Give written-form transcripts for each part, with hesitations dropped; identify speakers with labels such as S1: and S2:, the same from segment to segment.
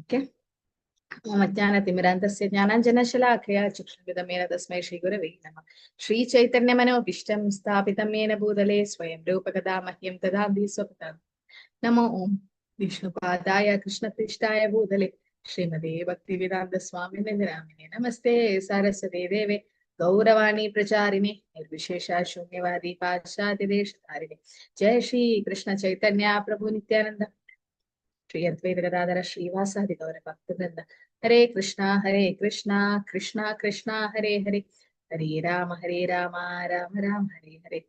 S1: Okay. Jnanatimirandasya jnananjanashalakaya chakshvidamena tasmai Shri Gurave Namah. Shri Chaitanya Manobishtam Sthapitam Yena Bhutale Swayam Rupakada Mahyam Tadambi Swapatam. Namo Om Vishnupadaya Krishna Prishtaya Bhutale Srimade Bhakti Vedanta Swami Nidramine Namaste Saraswati Deve Gauravani Pracharine Nirvishesha Shunyavadi Pashati Deshatarine Jai Shri Krishna Chaitanya Prabhu Nityananda Shri Advaita Gadadhara Srivasadi Gaura Bhaktivinoda Hare Krishna Krishna Krishna Hare Hare Hare Rama Rama Rama Hare Hare.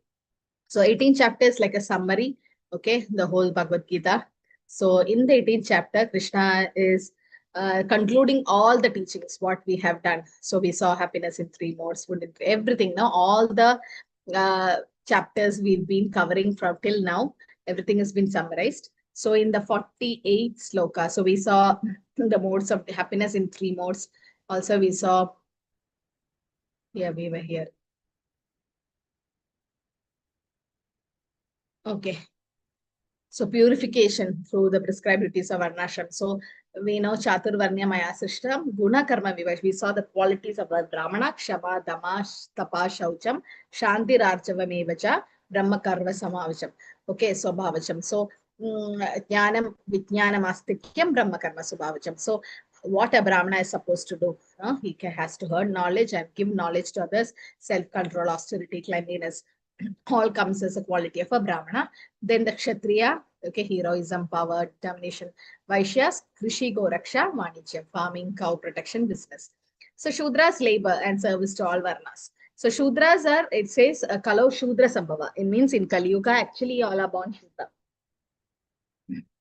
S1: So 18 chapters like a summary, okay, the whole Bhagavad Gita. So in the 18th chapter, Krishna is concluding all the teachings, what we have done. So we saw happiness in 3 modes, food in everything. Now all the chapters we've been covering from till now, everything has been summarized. So in the 48th sloka, so we saw the modes of happiness in 3 modes. Also we saw, yeah, we were here. Okay. So purification through the prescribed duties of Varnashram. So we know Chaturvarnya Maya Srishtam, Guna Karma Vivash. We saw the qualities of the Brahmana, Kshama, Dama, Tapa, Shaucham, Shanti Rarchavam Evacha, Brahma Karma Samavacham. Okay, so Bhavacham. So Jnanam, Vijnanam Astikyam, Brahma Karma Subhavacham. So what a Brahmana is supposed to do. He has to earn knowledge and give knowledge to others, self-control, austerity, cleanliness. All comes as a quality of a Brahmana. Then the Kshatriya, okay, heroism, power, determination. Vaishyas, Krishi, Goraksha, Vanijyam, farming, cow protection, business. So Shudras, labor and service to all Varnas. So Shudras are, it says, Kalo Shudra Sambhava. It means in Kali Yuga, actually all are born Shudra.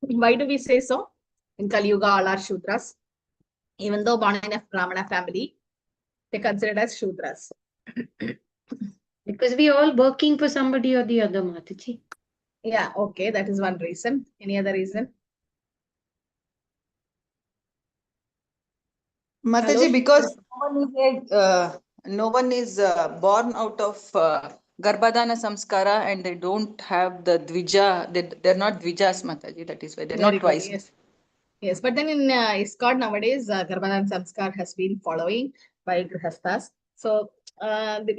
S1: Why do we say so? In Kali Yuga, all are Shudras. Even though born in a Brahmana family, they considered as Shudras.
S2: Because we all working for somebody or the other, Mataji.
S1: Yeah, okay, that is one reason. Any other reason?
S3: Mataji, because no one is born out of Garbhadana Samskara and they don't have the Dvija, they're not Dvijas, Mataji, that is why they're
S1: Very
S3: not twice.
S1: Yes. Yes, but then in ISKCON nowadays, Garbhadana Samskar has been following by Grihasthas. So,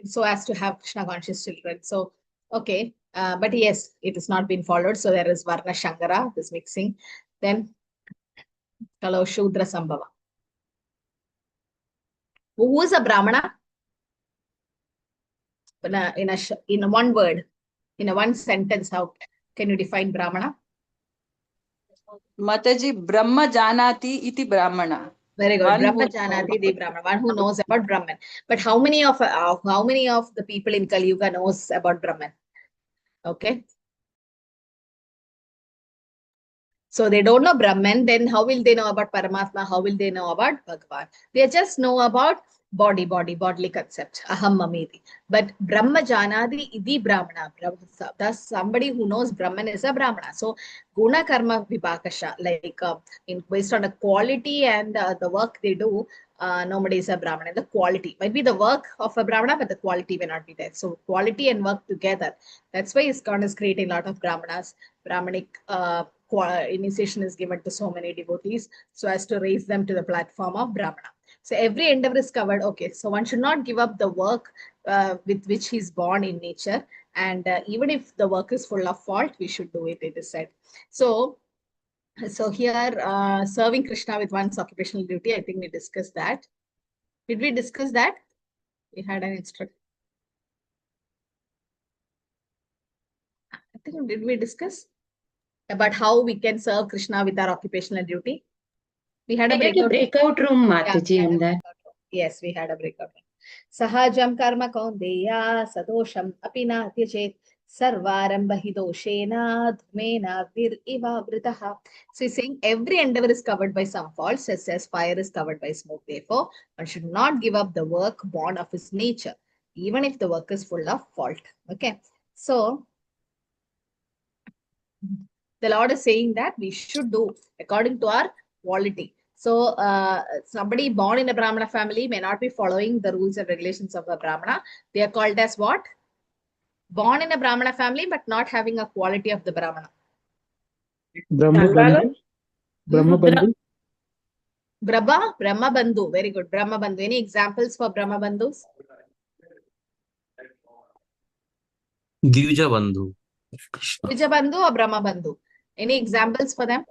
S1: so as to have Krishna conscious children. So, okay. But yes, it has not been followed. So there is Varna Shankara, this mixing. Then, Kalo Shudra Sambhava. Who is a Brahmana? In one word, in a one sentence, how can you define Brahmana?
S3: Mataji, Brahma Janati iti Brahmana.
S1: Very good. Brahma Janati the Brahmana, one who knows about Brahman. But how many of the people in Kali Yuga knows about Brahman? Okay. So they don't know Brahman, then how will they know about Paramatma? How will they know about Bhagavan? They just know about bodily concept. Aham mameti. But Brahma Janadi idi Brahmana. Thus somebody who knows Brahman is a Brahmana. So Guna Karma Vipakasha, like based on the quality and the work they do, nobody is a Brahmana. The quality might be the work of a Brahmana, but the quality may not be there. So quality and work together. That's why ISKCON is creating a lot of Brahmanas, Brahmanic initiation is given to so many devotees so as to raise them to the platform of Brahmana. So every endeavor is covered. Okay, so one should not give up the work with which he's born in nature. And even if the work is full of fault, we should do it, it is said. So here, serving Krishna with one's occupational duty, I think we discussed that. Did we discuss that? We had an instruction. I think, did we discuss about how we can serve Krishna with our occupational duty? We had a
S2: breakout room, Mataji, on that.
S1: Yes, we had a breakout room. Sahajam karma kaundeya sadosham apina tyachet sarvarambha hidoshena dhumena vir iva vritaha. So he's saying every endeavor is covered by some faults, just as fire is covered by smoke. Therefore, one should not give up the work born of his nature, even if the work is full of fault. Okay, so the Lord is saying that we should do according to our quality. So somebody born in a Brahmana family may not be following the rules and regulations of a Brahmana. They are called as what? Born in a Brahmana family, but not having a quality of the Brahmana.
S4: Brahma Bandhu.
S1: Brahma Bandhu. Very good. Brahma Bandhu. Any examples for Brahma Bandhus?
S4: Divya Bandhu. Krishna.
S1: Vijay Bandhu or Brahma Bandhu? Any examples for them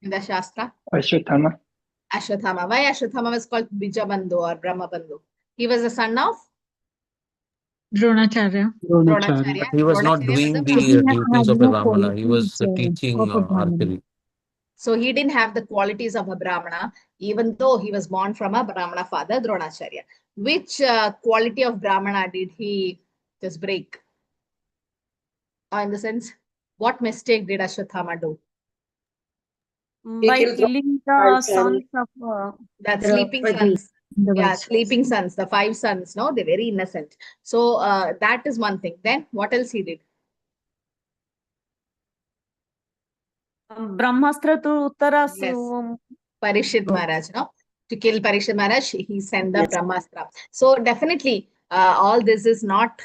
S1: in the Shastra?
S5: Ashwatthama.
S1: Ashwathama. Why Ashwathama was called Vijay Bandhu or Brahma Bandhu? He was the son of
S6: Dronacharya.
S5: Dronacharya.
S1: Dronacharya.
S4: But he was not
S1: Dronacharya was a
S4: doing
S6: He
S1: Brahmana.
S4: the
S6: had
S4: duties of a
S6: no
S4: Brahmana. He was
S6: qualities
S4: teaching
S6: of a Brahmana.
S4: archery.
S1: So he didn't have the qualities of a Brahmana, even though he was born from a Brahmana father, Dronacharya. Which quality of Brahmana did he just break? In the sense, what mistake did Ashwathama do?
S7: By killing the sons of
S1: That sleeping sons. Yeah, sleeping sons, the 5 sons, no, they're very innocent. So that is one thing. Then what else he did?
S7: Brahmastra to Uttara.
S1: Yes. Parishit Maharaj, no? To kill Parishit Maharaj, he sent the Brahmastra. So definitely, all this is not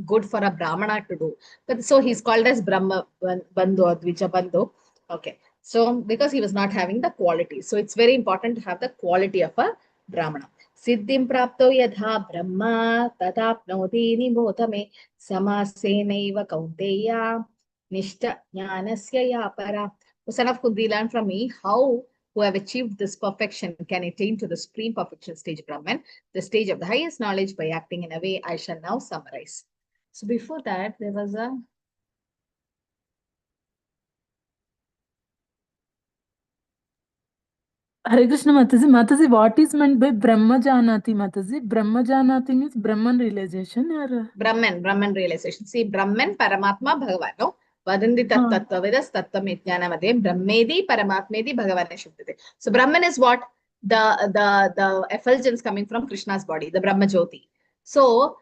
S1: good for a Brahmana to do. But so he's called as Brahma Bandhu or Dvija Bandhu. Okay. So because he was not having the quality. So it's very important to have the quality of a Brahmana. Siddhim prapto yadha brahma tatapnoti nibodhame samasenaiva kaunteya nishta jnanasya ya para. O son of Kundi, learn from me how who have achieved this perfection can attain to the supreme perfection stage Brahman, the stage of the highest knowledge by acting in a way I shall now summarize. So before that, there was a
S6: Hare Krishna Mataji. Mataji, what is meant by Brahma Janati, Mataji? Brahma Janati means Brahman realization or?
S1: Brahman realization. See, Brahman, Paramatma, Bhagavan. No? Vadandi tattva vedas tattvam jnanamade Brahmedi Paramatmedi Bhagavane Shuddhate. So Brahman is what? The effulgence coming from Krishna's body, the Brahma Jyoti. So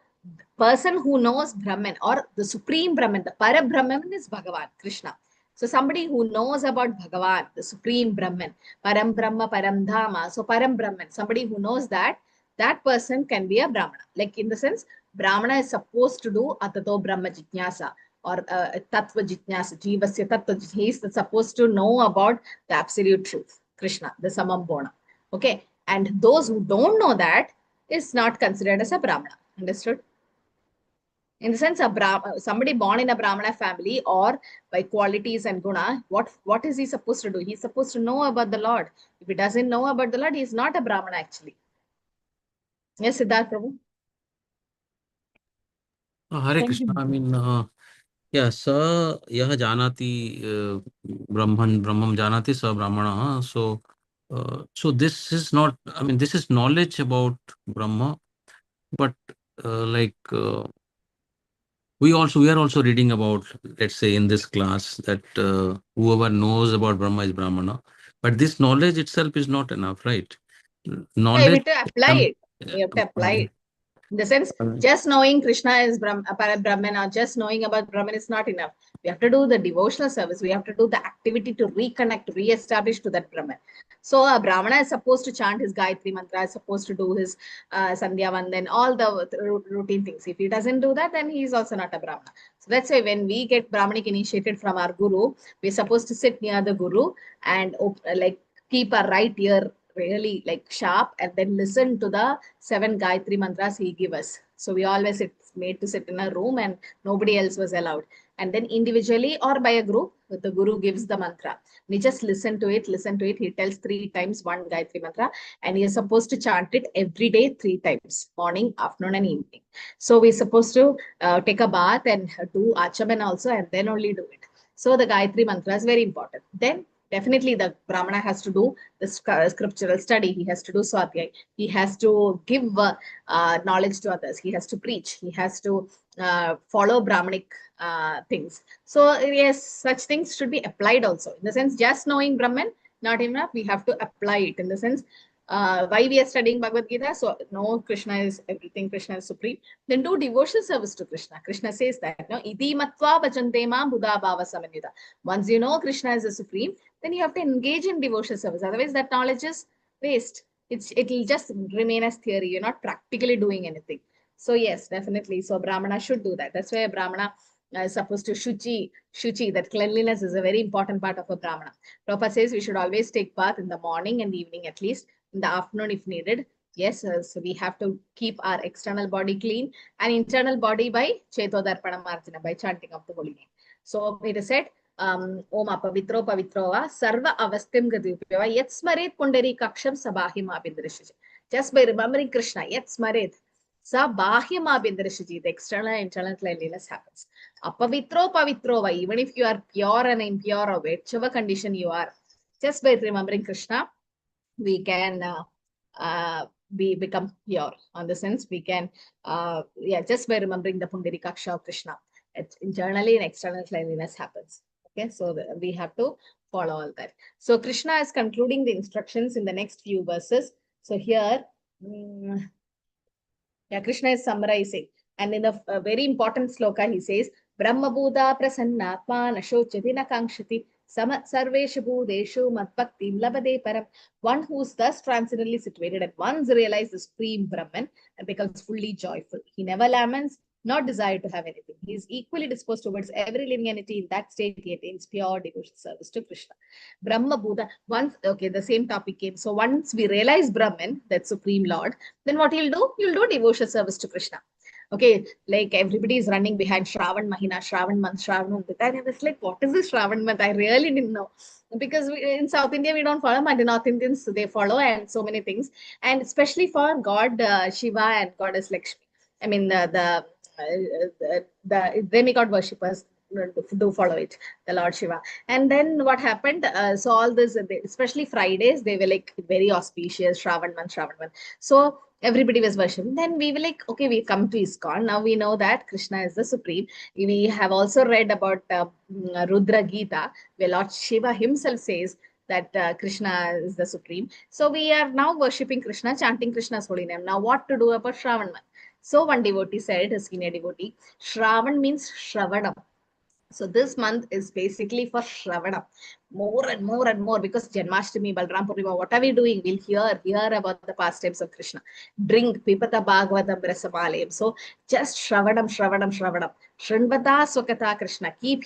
S1: person who knows Brahman or the supreme Brahman, the Parabrahman is Bhagavan, Krishna. So somebody who knows about Bhagavan, the supreme Brahman, Param Brahma, Param Dhama, so Param Brahman, somebody who knows that, that person can be a Brahmana. Like in the sense, Brahmana is supposed to do Atato Brahma Jitnyasa or Tattva Jitnyasa, Jivasya Tattva. He is supposed to know about the absolute truth, Krishna, the Samam Bona. Okay. And those who don't know that is not considered as a Brahmana. Understood? In the sense, somebody born in a Brahmana family or by qualities and guna, what is he supposed to do? He's supposed to know about the Lord. If he doesn't know about the Lord, he is not a Brahmana actually. Yes, Siddharth Prabhu.
S4: Hare Krishna. I mean, yeah, sa yah janati brahman janati sa brahmana. So this is not, I mean, this is knowledge about Brahma, but we are also reading about, let's say in this class, that whoever knows about Brahma is Brahmana, but this knowledge itself is not enough, right? Knowledge.
S1: Yeah, we have to apply it. We have to apply it. In the sense, just knowing Krishna is Brahman or just knowing about Brahman is not enough. We have to do the devotional service. We have to do the activity to reconnect, re-establish to that Brahman. So a Brahmana is supposed to chant his Gayatri mantra, is supposed to do his Sandhya Vandan, all the routine things. If he doesn't do that, then he is also not a Brahmana. So that's why when we get Brahmanic initiated from our Guru, we're supposed to sit near the Guru and like keep our right ear really like sharp and then listen to the 7 Gayatri mantras he give us. So we always made to sit in a room and nobody else was allowed. And then individually or by a group, the Guru gives the mantra. We just listen to it. He tells 3 times 1 Gayatri mantra and he is supposed to chant it every day 3 times, morning, afternoon and evening. So we're supposed to take a bath and do Achaman also and then only do it. So the Gayatri mantra is very important. Then definitely the Brahmana has to do the scriptural study. He has to do Swadhyay. He has to give knowledge to others. He has to preach. He has to follow Brahmanic things. So yes, such things should be applied also. In the sense, just knowing Brahman, not enough. We have to apply it. In the sense, why we are studying Bhagavad Gita. So no, Krishna is everything. Krishna is supreme. Then do devotional service to Krishna. Krishna says that, no, iti matva bhajante mam buddha bhava samanyuta. Once you know Krishna is the supreme, then you have to engage in devotional service. Otherwise, that knowledge is waste. It will just remain as theory. You're not practically doing anything. So yes, definitely. So Brahmana should do that. That's why a Brahmana supposed to shuchi, that cleanliness is a very important part of a Brahmana. Prabhupada says we should always take bath in the morning and evening, at least in the afternoon if needed. Yes, so we have to keep our external body clean and internal body by Chetodarpana Marjana, by chanting of the holy name. So it is said, Om Apavitro Pavitrova Sarva Avastim Gadupyava Yet Smaret Pundari Kaksham Sabahim Abindrashij. Just by remembering Krishna, Yet Smaret Sabahim Abindrashij, the external and internal cleanliness happens. Apavitro Pavitrova, even if you are pure and impure or whichever condition you are, just by remembering Krishna, we can become pure. On the sense, we can, just by remembering the Pundarikaksha of Krishna, internally and external cleanliness happens. Okay, so we have to follow all that. So Krishna is concluding the instructions in the next few verses. So here, Krishna is summarizing. And in a very important sloka, he says, Brahma Buddha Prasannatma Nashochati Nakangshati Sarveshu Bhudeshu Matbhakti Labade Param. One who's thus transcendently situated at once realizes the supreme Brahman and becomes fully joyful. He never laments, not desire to have anything. He is equally disposed towards every living entity. In that state, he attains pure devotional service to Krishna. Brahma Buddha, once, okay, the same topic came. So once we realize Brahman, that Supreme Lord, then what he'll do? He'll do devotional service to Krishna. Okay, like everybody is running behind Shravan Mahina, Shravan month, Shravan month. And I was like, what is this Shravan month? I really didn't know. Because in South India, we don't follow, but in North Indians, they follow, and so many things. And especially for God Shiva and Goddess Lakshmi. I mean, the demigod worshippers do follow it, the Lord Shiva. And then what happened? So all this, especially Fridays, they were like very auspicious, Shravan month. So everybody was worshipping. Then we were like, okay, we come to ISKCON. Now we know that Krishna is the supreme. We have also read about Rudra Gita, where Lord Shiva himself says that Krishna is the supreme. So we are now worshipping Krishna, chanting Krishna's holy name. Now what to do about Shravan month? So one devotee said, a senior devotee, Shravan means Shravanam. So this month is basically for Shravanam. More and more and more, because Janmashtami, Balram Purnima, what are we doing? We'll hear about the pastimes of Krishna. Drink Pipata Bhagavatam Rasamalayam. So just Shravanam. Shrinvata Swakata Krishna. Keep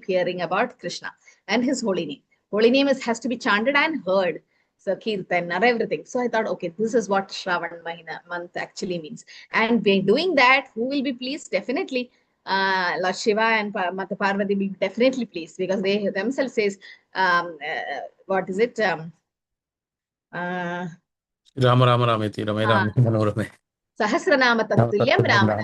S1: hearing about Krishna and his holy name. Holy name has to be chanted and heard. So Kirtan or everything. So I thought, okay, this is what Shravan Mahina month actually means. And by doing that, who will be pleased? Definitely Lord Shiva and Mata Parvati will be definitely pleased, because they themselves says, what is it?
S4: Rama Rama Rameti, Rame Rame Manorame.
S1: Sahasranama Tattulyam
S4: Rama.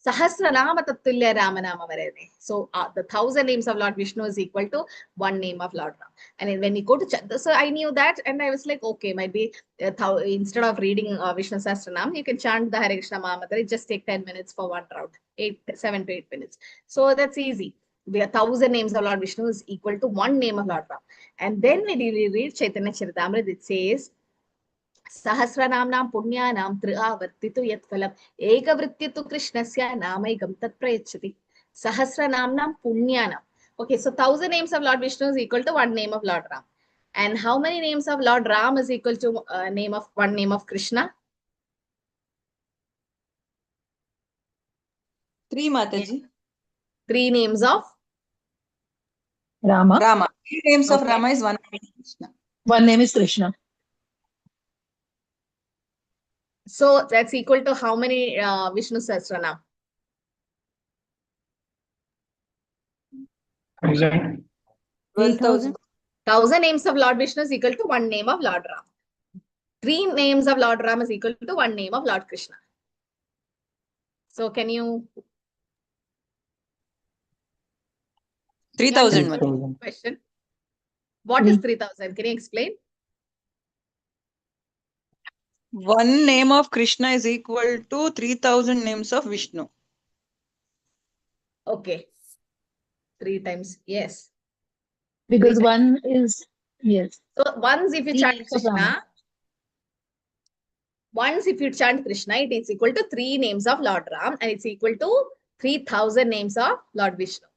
S1: Sahasranama Tattulya Ramanama Varene. So the 1,000 names of Lord Vishnu is equal to one name of Lord Ram. And when you go to Chandra, so I knew that, and I was like, okay, might be instead of reading Vishnu Sahasranam, you can chant the Hare Krishna Mahamantra. It just take 10 minutes for one round, 7 to 8 minutes. So that's easy. The 1,000 names of Lord Vishnu is equal to one name of Lord Ram. And then when you read Chaitanya Charitamrita, it says, Sahasranamnam Punyanam Triavartitu Yat Phalam Ekavrittitu Krishnasya Namaigam Tat Prayachati. Sahasranamnam Punyanam. Okay, so 1,000 names of Lord Vishnu is equal to one name of Lord Ram. And how many names of Lord Ram is equal to one name of Krishna?
S3: 3, Mataji.
S1: 3 names of
S7: Rama.
S3: 3 names of Rama is one name of Krishna.
S7: One name is Krishna.
S1: So that's equal to how many Vishnu Sahasranam?
S3: 12,000.
S1: 1,000 names of Lord Vishnu is equal to one name of Lord Ram. 3 names of Lord Ram is equal to one name of Lord Krishna. So can you?
S3: 3,000.
S1: Question. What is 3,000? Can you explain?
S3: One name of Krishna is equal to 3,000 names of Vishnu.
S1: Okay. 3 times. Yes.
S7: Because one is, yes.
S1: So once if you chant
S7: names of Rama.
S1: Krishna, it is equal to 3 names of Lord Ram, and it's equal to 3,000 names of Lord Vishnu.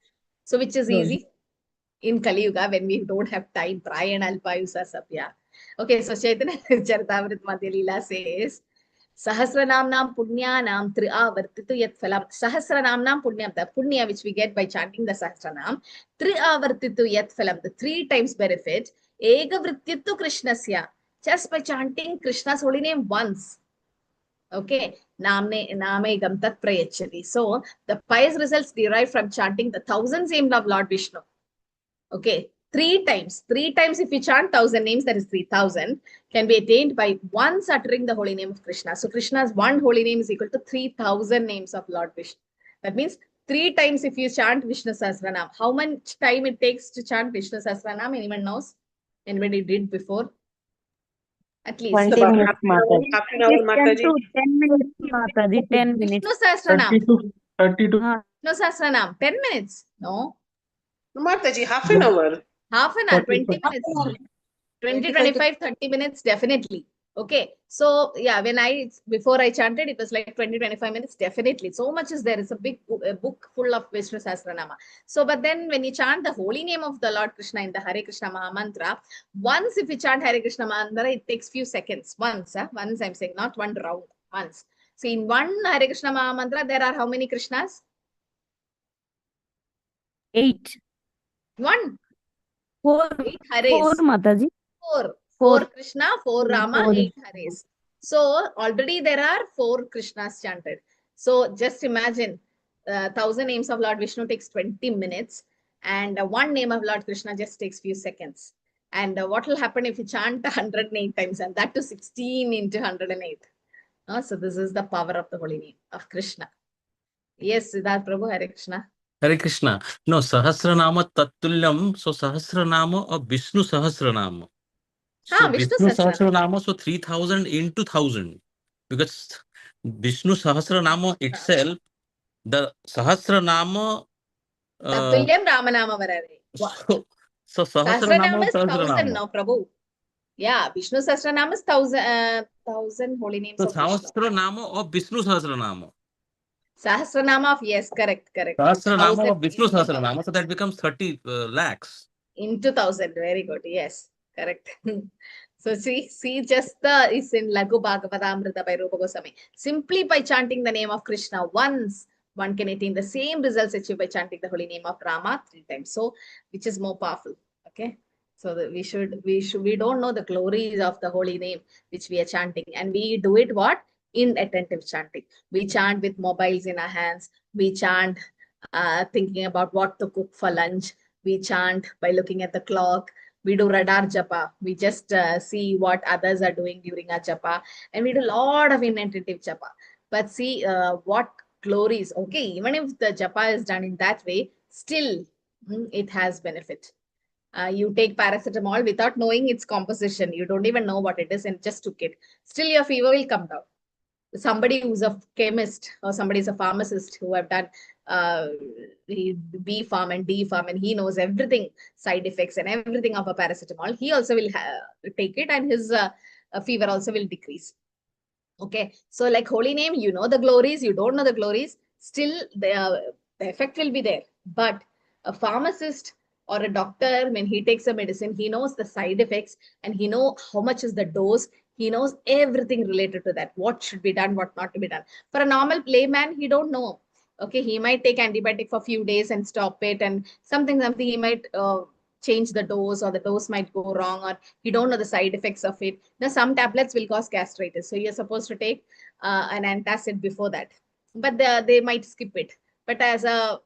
S1: So which is easy? In Kali Yuga, when we don't have time, Prayana Alpayusa Sapya. Okay, so Chaitanya Charitamrita Madhya Leela says, Sahasranamnam punyanam triavartitu yat phalam. Sahasranamnam punyam, the punya which we get by chanting the Sahasranam, triavartitu yat phalam, the 3 times benefit, ekavrityattu Krishnasya, just by chanting Krishna's holy name once. Okay, namegam tat prayachati. So the pious results derive from chanting the 1,000 names of Lord Vishnu. Okay, 3 times. 3 times if you chant 1,000 names, that is 3,000, can be attained by once uttering the holy name of Krishna. So Krishna's one holy name is equal to 3,000 names of Lord Vishnu. That means 3 times if you chant Vishnu Sahasranam. How much time it takes to chant Vishnu Sahasranam? Anyone knows? Anybody did before? At least.
S5: 20 minutes, Mataji.
S8: Half an hour,
S5: 10
S8: Mataji.
S5: to 10 minutes, Mataji. 10
S1: Vishnu
S5: minutes.
S1: Sahasranam.
S8: 32.
S1: Vishnu Sahasranam. 10 minutes? No.
S8: No, Mataji, half an hour.
S1: Half an hour, 20 minutes. 20, 25, 30 minutes, definitely. Okay. So, yeah, before I chanted, it was like 20, 25 minutes, definitely. So much is there. It's a big book full of Vishnu Sahasranama. So, but then when you chant the holy name of the Lord Krishna in the Hare Krishna Maha Mantra, once if you chant Hare Krishna Mantra, it takes few seconds. Once I'm saying, not one round, once. So, in one Hare Krishna Maha Mantra, there are how many Krishnas?
S5: 8.
S1: 1.
S5: 4.
S1: 8 Hares.
S5: 4, Mataji.
S1: 4 Krishna, 4 Rama,
S7: 4.
S1: 8 Hares. So already there are 4 Krishnas chanted. So just imagine 1,000 names of Lord Vishnu takes 20 minutes and one name of Lord Krishna just takes few seconds. And what will happen if you chant 108 times, and that to 16 into 108. So this is the power of the holy name of Krishna. Yes, Siddharth Prabhu, Hare Krishna.
S4: Hare Krishna. No, Sahasranama Tattulyam. So Sahasranama or Vishnu Sahasranama. So
S1: Vishnu
S4: Vishnu
S1: Sahasranama.
S4: Sahasranama, so 3,000 into 1,000. Because Vishnu Sahasranama itself, the Sahasranama.
S1: Tattulyam Ramanama Varare.
S4: So
S1: Sahasranama
S4: Sahasranama,
S1: is 1,000,
S4: Sahasranama.
S1: no, Prabhu. Yeah, Vishnu Sahasranama is 1,000 holy names
S4: So
S1: of Vishnu.
S4: Sahasranama or Vishnu Sahasranama.
S1: Sahasranama of, yes, correct.
S4: Sahasranama
S1: 1,000
S4: or Vishnu
S1: into
S4: Sahasranama. So that becomes 30 lakhs.
S1: Into 1,000, very good. Yes, correct. So see, just the is in Lagu Bhagavadamrita by Rupa Goswami. Simply by chanting the name of Krishna once, one can attain the same results achieved by chanting the holy name of Rama 3 times. So, which is more powerful? Okay. So that we don't know the glories of the holy name which we are chanting, and we do it what? Inattentive chanting. We chant with mobiles in our hands. We chant thinking about what to cook for lunch. We chant by looking at the clock. We do radar japa. We just see what others are doing during our japa, and we do a lot of inattentive japa. But see what glories. Okay, even if the japa is done in that way, still it has benefit. You take paracetamol without knowing its composition. You don't even know what it is and just took it. Still your fever will come down. Somebody who's a chemist or somebody is a pharmacist who have done B Pharm and D Pharm, and he knows everything, side effects and everything of a paracetamol. He also will take it, and his fever also will decrease. Okay, so like holy name, you know the glories, you don't know the glories, still the effect will be there. But a pharmacist or a doctor, when he takes a medicine, he knows the side effects and he knows how much is the dose. He knows everything related to that, what should be done, what not to be done. For a normal layman, he don't know. Okay, he might take antibiotic for a few days and stop it, and something he might change the dose, or the dose might go wrong, or you don't know the side effects of it. Now, some tablets will cause gastritis, so you're supposed to take an antacid before that, but they might skip it. But as a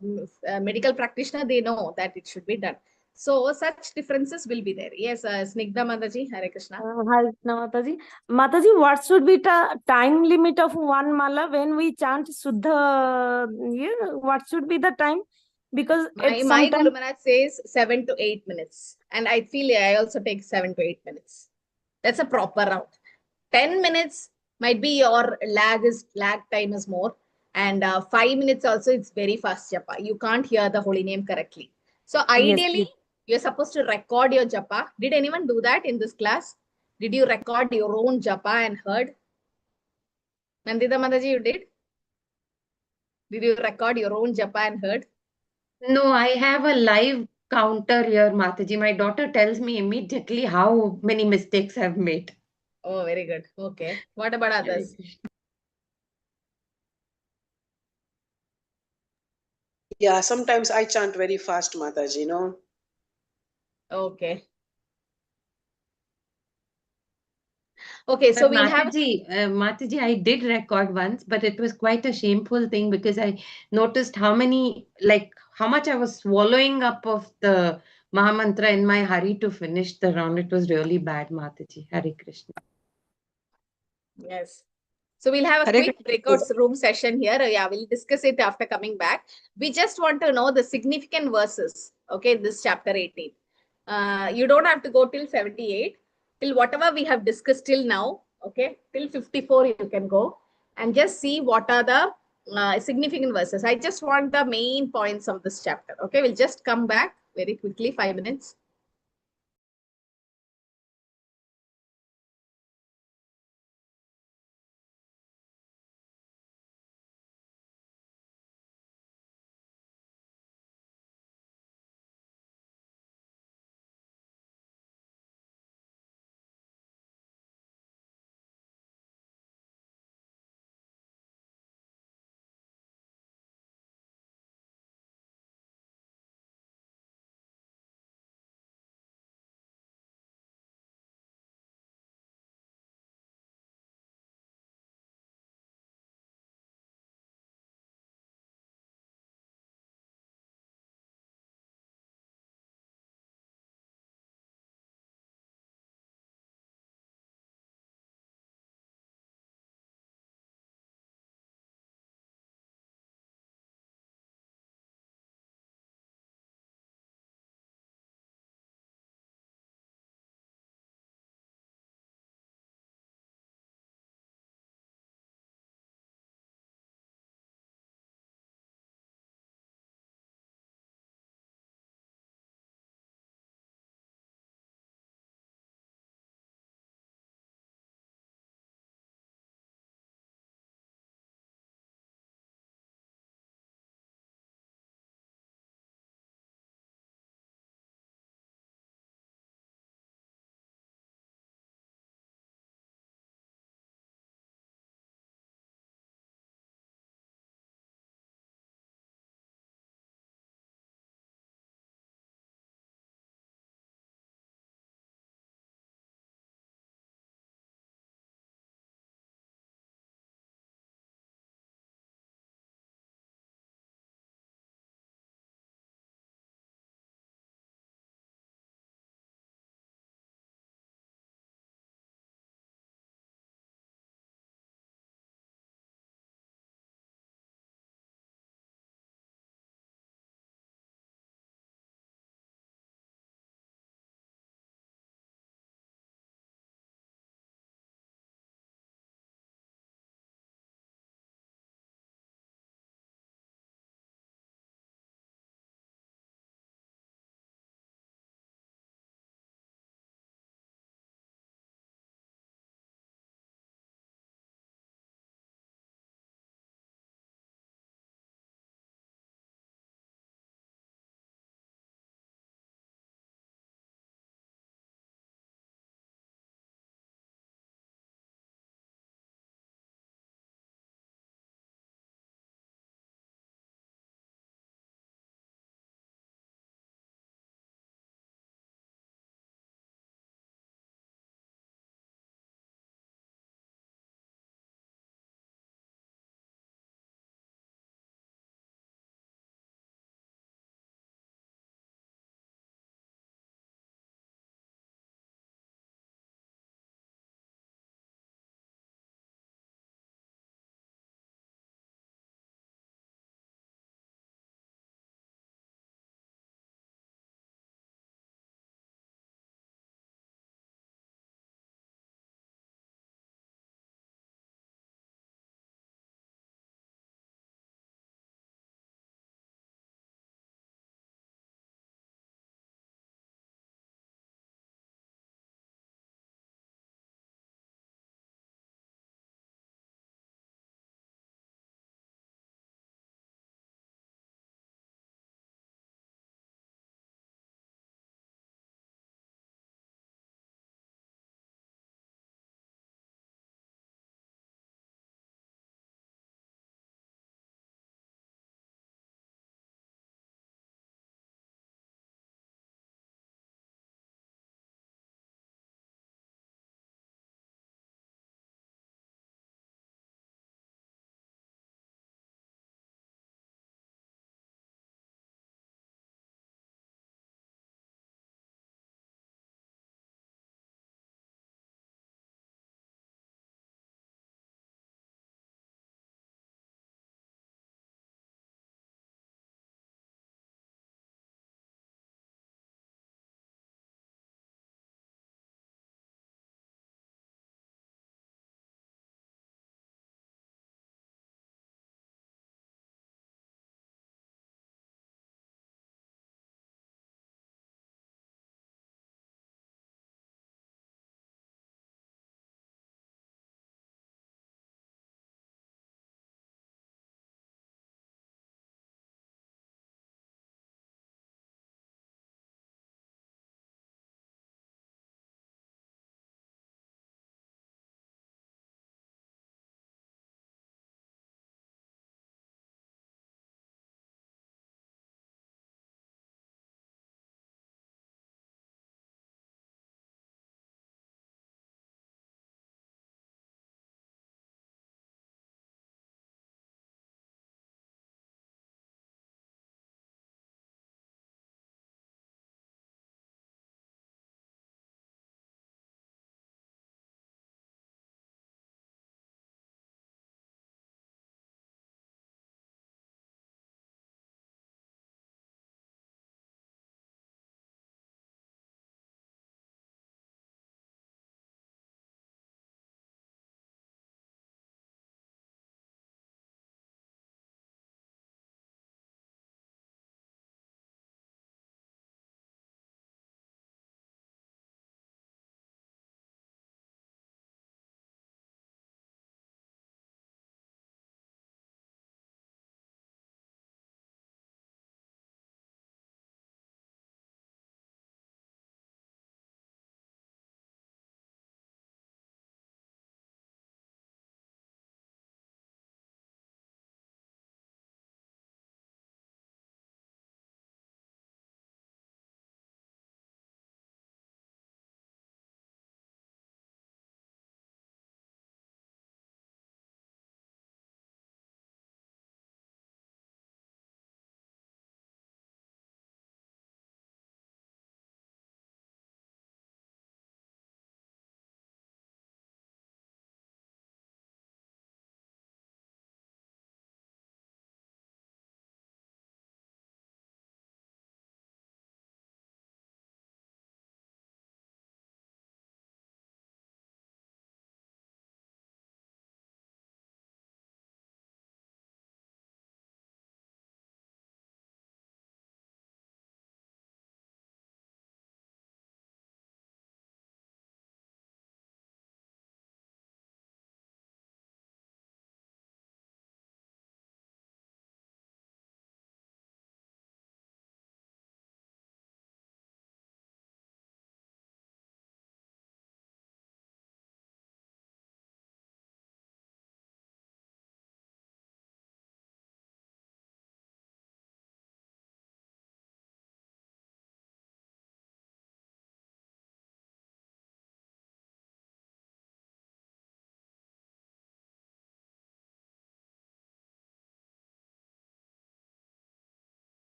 S1: medical practitioner, they know that it should be done. So such differences will be there. Yes, Snigdha Mataji, Hare Krishna.
S5: Hare Krishna, Mataji. Mataji, what should be the time limit of one mala when we chant Suddha? What should be the time? Because
S1: my Guru Maharaj says 7 to 8 minutes. And I feel I also take 7 to 8 minutes. That's a proper round. 10 minutes might be your lag time is more. And 5 minutes also, it's very fast japa. You can't hear the holy name correctly. So ideally, you're supposed to record your japa. Did anyone do that in this class? Did you record your own japa and heard? Nandita Mataji, you did? Did you record your own japa and heard?
S2: No, I have a live counter here, Mataji. My daughter tells me immediately how many mistakes I've made.
S1: Oh, very good. Okay. What about others?
S8: Yeah, sometimes I chant very fast, Mataji, no?
S1: Okay. Okay, so
S2: But
S1: we'll have
S2: Mataji, I did record once, but it was quite a shameful thing because I noticed how much I was swallowing up of the Mahamantra in my hurry to finish the round. It was really bad, Mataji. Hare Krishna.
S1: yes. So we'll have a
S3: Hare
S1: quick
S3: Krishna.
S1: breakout room session here. Yeah, we'll discuss it after coming back. We just want to know the significant verses. Okay, this chapter 18. You don't have to go till 78. Till whatever we have discussed till now. Okay, till 54 you can go and just see what are the significant verses. I just want the main points of this chapter. Okay, we'll just come back very quickly, 5 minutes.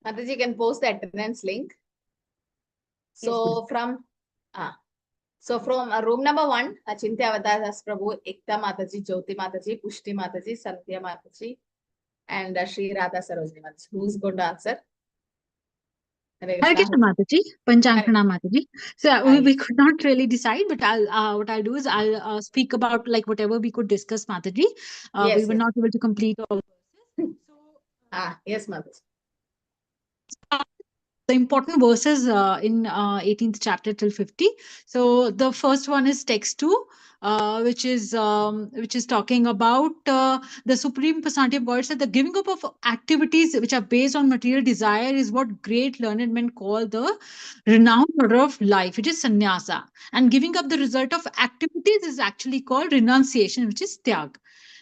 S1: Mataji can post the attendance link. So from room number 1, Achintya Avatar Das Prabhu, Ekta Mataji, Jyoti Mataji, Pushti Mataji, Sandhya Mataji, and Shri Radha Sarojini Mataji. Who's going to answer?
S9: Hare Krishna Mataji, Panchankana Mataji. So we could not really decide, but what I'll do is I'll speak about like whatever we could discuss, Mataji. We were not able to complete all.
S1: Yes, Mataji.
S9: The important verses in 18th chapter till 50. So the first one is text 2, which is talking about the Supreme Personality of God said the giving up of activities which are based on material desire is what great learned men call the renowned order of life, which is sannyasa. And giving up the result of activities is actually called renunciation, which is tyag.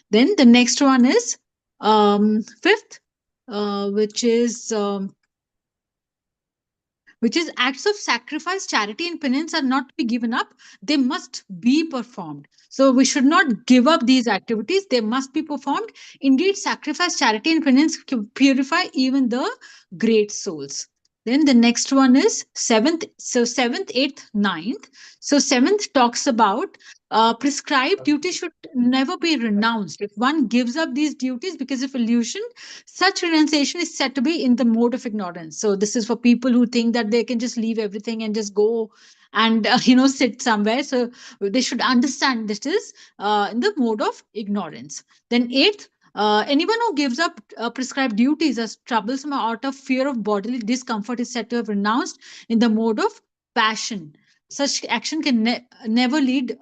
S9: Then the next one is fifth, which is acts of sacrifice, charity, and penance are not to be given up. They must be performed. So we should not give up these activities. They must be performed. Indeed, sacrifice, charity, and penance purify even the great souls. Then the next one is 7th. So 7th, 8th, 9th. So 7th talks about prescribed duties should never be renounced. If one gives up these duties because of illusion, such renunciation is said to be in the mode of ignorance. So this is for people who think that they can just leave everything and just go and sit somewhere. So they should understand this is in the mode of ignorance. Then 8th, anyone who gives up prescribed duties as troublesome out of fear of bodily discomfort is said to have renounced in the mode of passion. Such action can never lead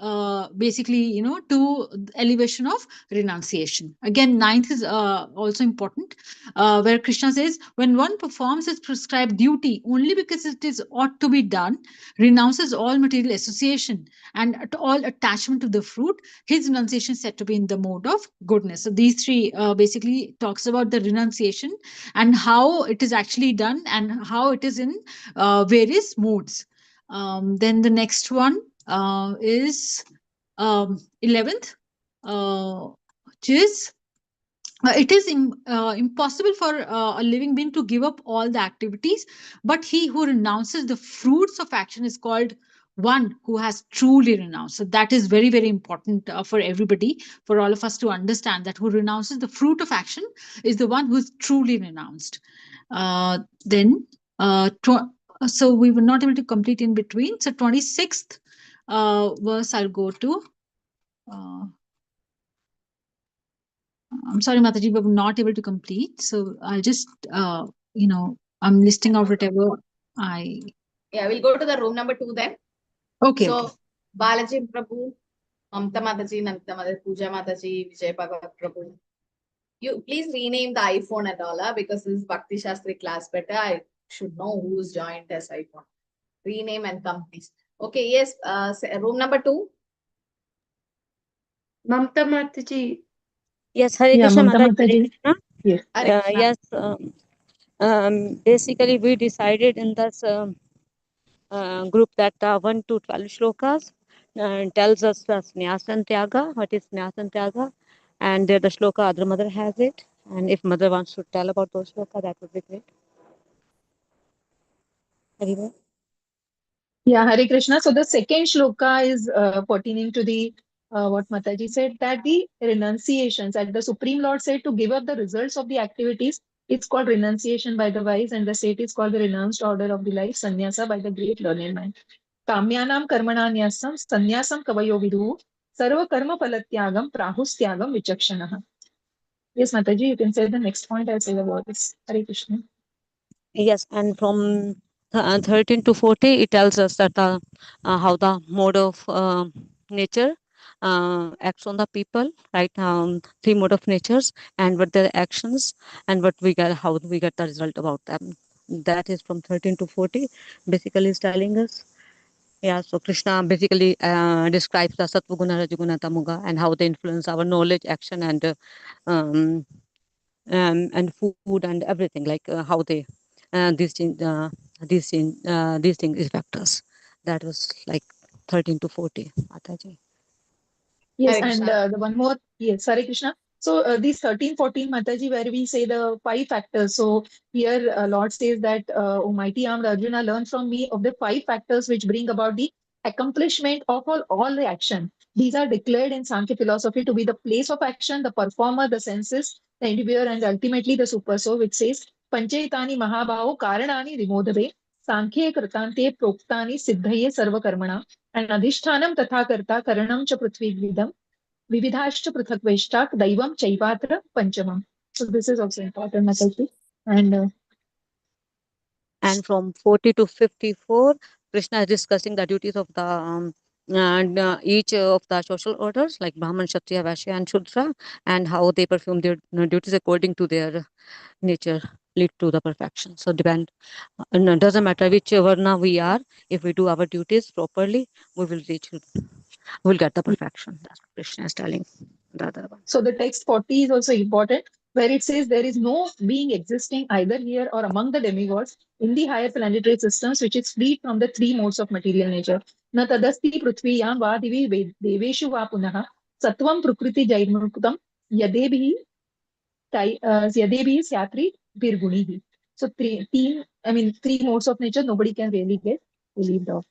S9: basically to elevation of renunciation. Again, 9th is also important, where Krishna says when one performs his prescribed duty only because it is ought to be done, renounces all material association and all attachment to the fruit, his renunciation is said to be in the mode of goodness. So these three basically talks about the renunciation and how it is actually done and how it is in various modes. Then the next one is 11th, which is it is impossible for a living being to give up all the activities, but he who renounces the fruits of action is called one who has truly renounced. So that is very, very important for everybody, for all of us to understand that who renounces the fruit of action is the one who is truly renounced. So we were not able to complete in between. So 26th verse I'll go to. I'm sorry, Mataji, we were not able to complete. So I'll just, I'm listing out whatever I...
S1: Yeah, we'll go to the room number 2 then.
S9: Okay.
S1: So,
S9: okay.
S1: Balaji Prabhu, Mamta Mataji, Nanta Mataji, Pooja Mataji, Vijay Bhagavad Prabhu. You please rename the iPhone and all, because this is Bhakti Shastri class better. I should know who's joined as iPhone. Rename and come, please. Okay, yes, room number 2.
S2: Mamta Mataji.
S10: Yes, Hare
S6: Yeah,
S10: Krishna
S6: Mamta
S10: Mataji.
S6: Mataji.
S10: Yes.
S1: Hare Krishna.
S10: Yes, basically we decided in this group that 1 to 12 shlokas tells us the Snyasa and Tyaga, what is Snyasa and Tyaga, and the shloka other mother has it, and if mother wants to tell about those shloka, that would be great. Hare
S7: Yeah, Hare Krishna. So the second shloka is pertaining to the what Mataji said, that the renunciations, that the Supreme Lord said to give up the results of the activities, it's called renunciation by the wise, and the state is called the renounced order of the life, sannyasa, by the great learned man. Kamyanam karmananyasam sannyasam kavayo vidu sarva karma palatyagam prahustyagam vichakshanaha. Yes, Mataji, you can say the next point. I'll say the words. Hare Krishna.
S10: Yes, and from 13 to 40, it tells us that how the mode of nature acts on the people, right? 3 mode of natures and what their actions and what we get, how we get the result about them. That is from 13 to 40. Basically, is telling us. Yeah, so Krishna basically describes the Sattva Guna, Rajaguna, Tamuga, and how they influence our knowledge, action, and food and everything, like how they these things affect us. That was like 13 to 40. Mataji.
S7: Yes,
S1: Hare
S7: and
S1: Krishna.
S7: the one more, yes, Hare Krishna. So these 13, 14, Mataji, where we say the 5 factors. So here Lord says that, O mighty armed Arjuna, learn from me of the 5 factors which bring about the accomplishment of all the action. These are declared in Sankhya philosophy to be the place of action, the performer, the senses, the individual, and ultimately the super soul, which says, Panchaitani Mahabhavo Karanani Vimodave, Sankhye Kritante Proktani Siddhaye Sarvakarmana, and Adhishthanam Tatha Karta Karanam Cha Prithvi Vividhashcha Prithakveshtak Daivam Chaivatra Panchamam. So this is also important, Mataji.
S10: And from 40 to 54, Krishna is discussing the duties of the each of the social orders like Brahman, Kshatriya, Vaishya, and Shudra, and how they perform their duties according to their nature, lead to the perfection. So depend, doesn't matter which varna we are, if we do our duties properly, we will reach, we'll get the perfection. That's what Krishna is telling the other one.
S7: So the text 40 is also important, where it says there is no being existing either here or among the demigods in the higher planetary systems which is free from the 3 modes of material nature. Na tadasti prithviyam va divi deveshu va punaha sattvam prakriti jaimuktam yadebhi syatri virgunihi. So 3 modes of nature nobody can really get relieved of.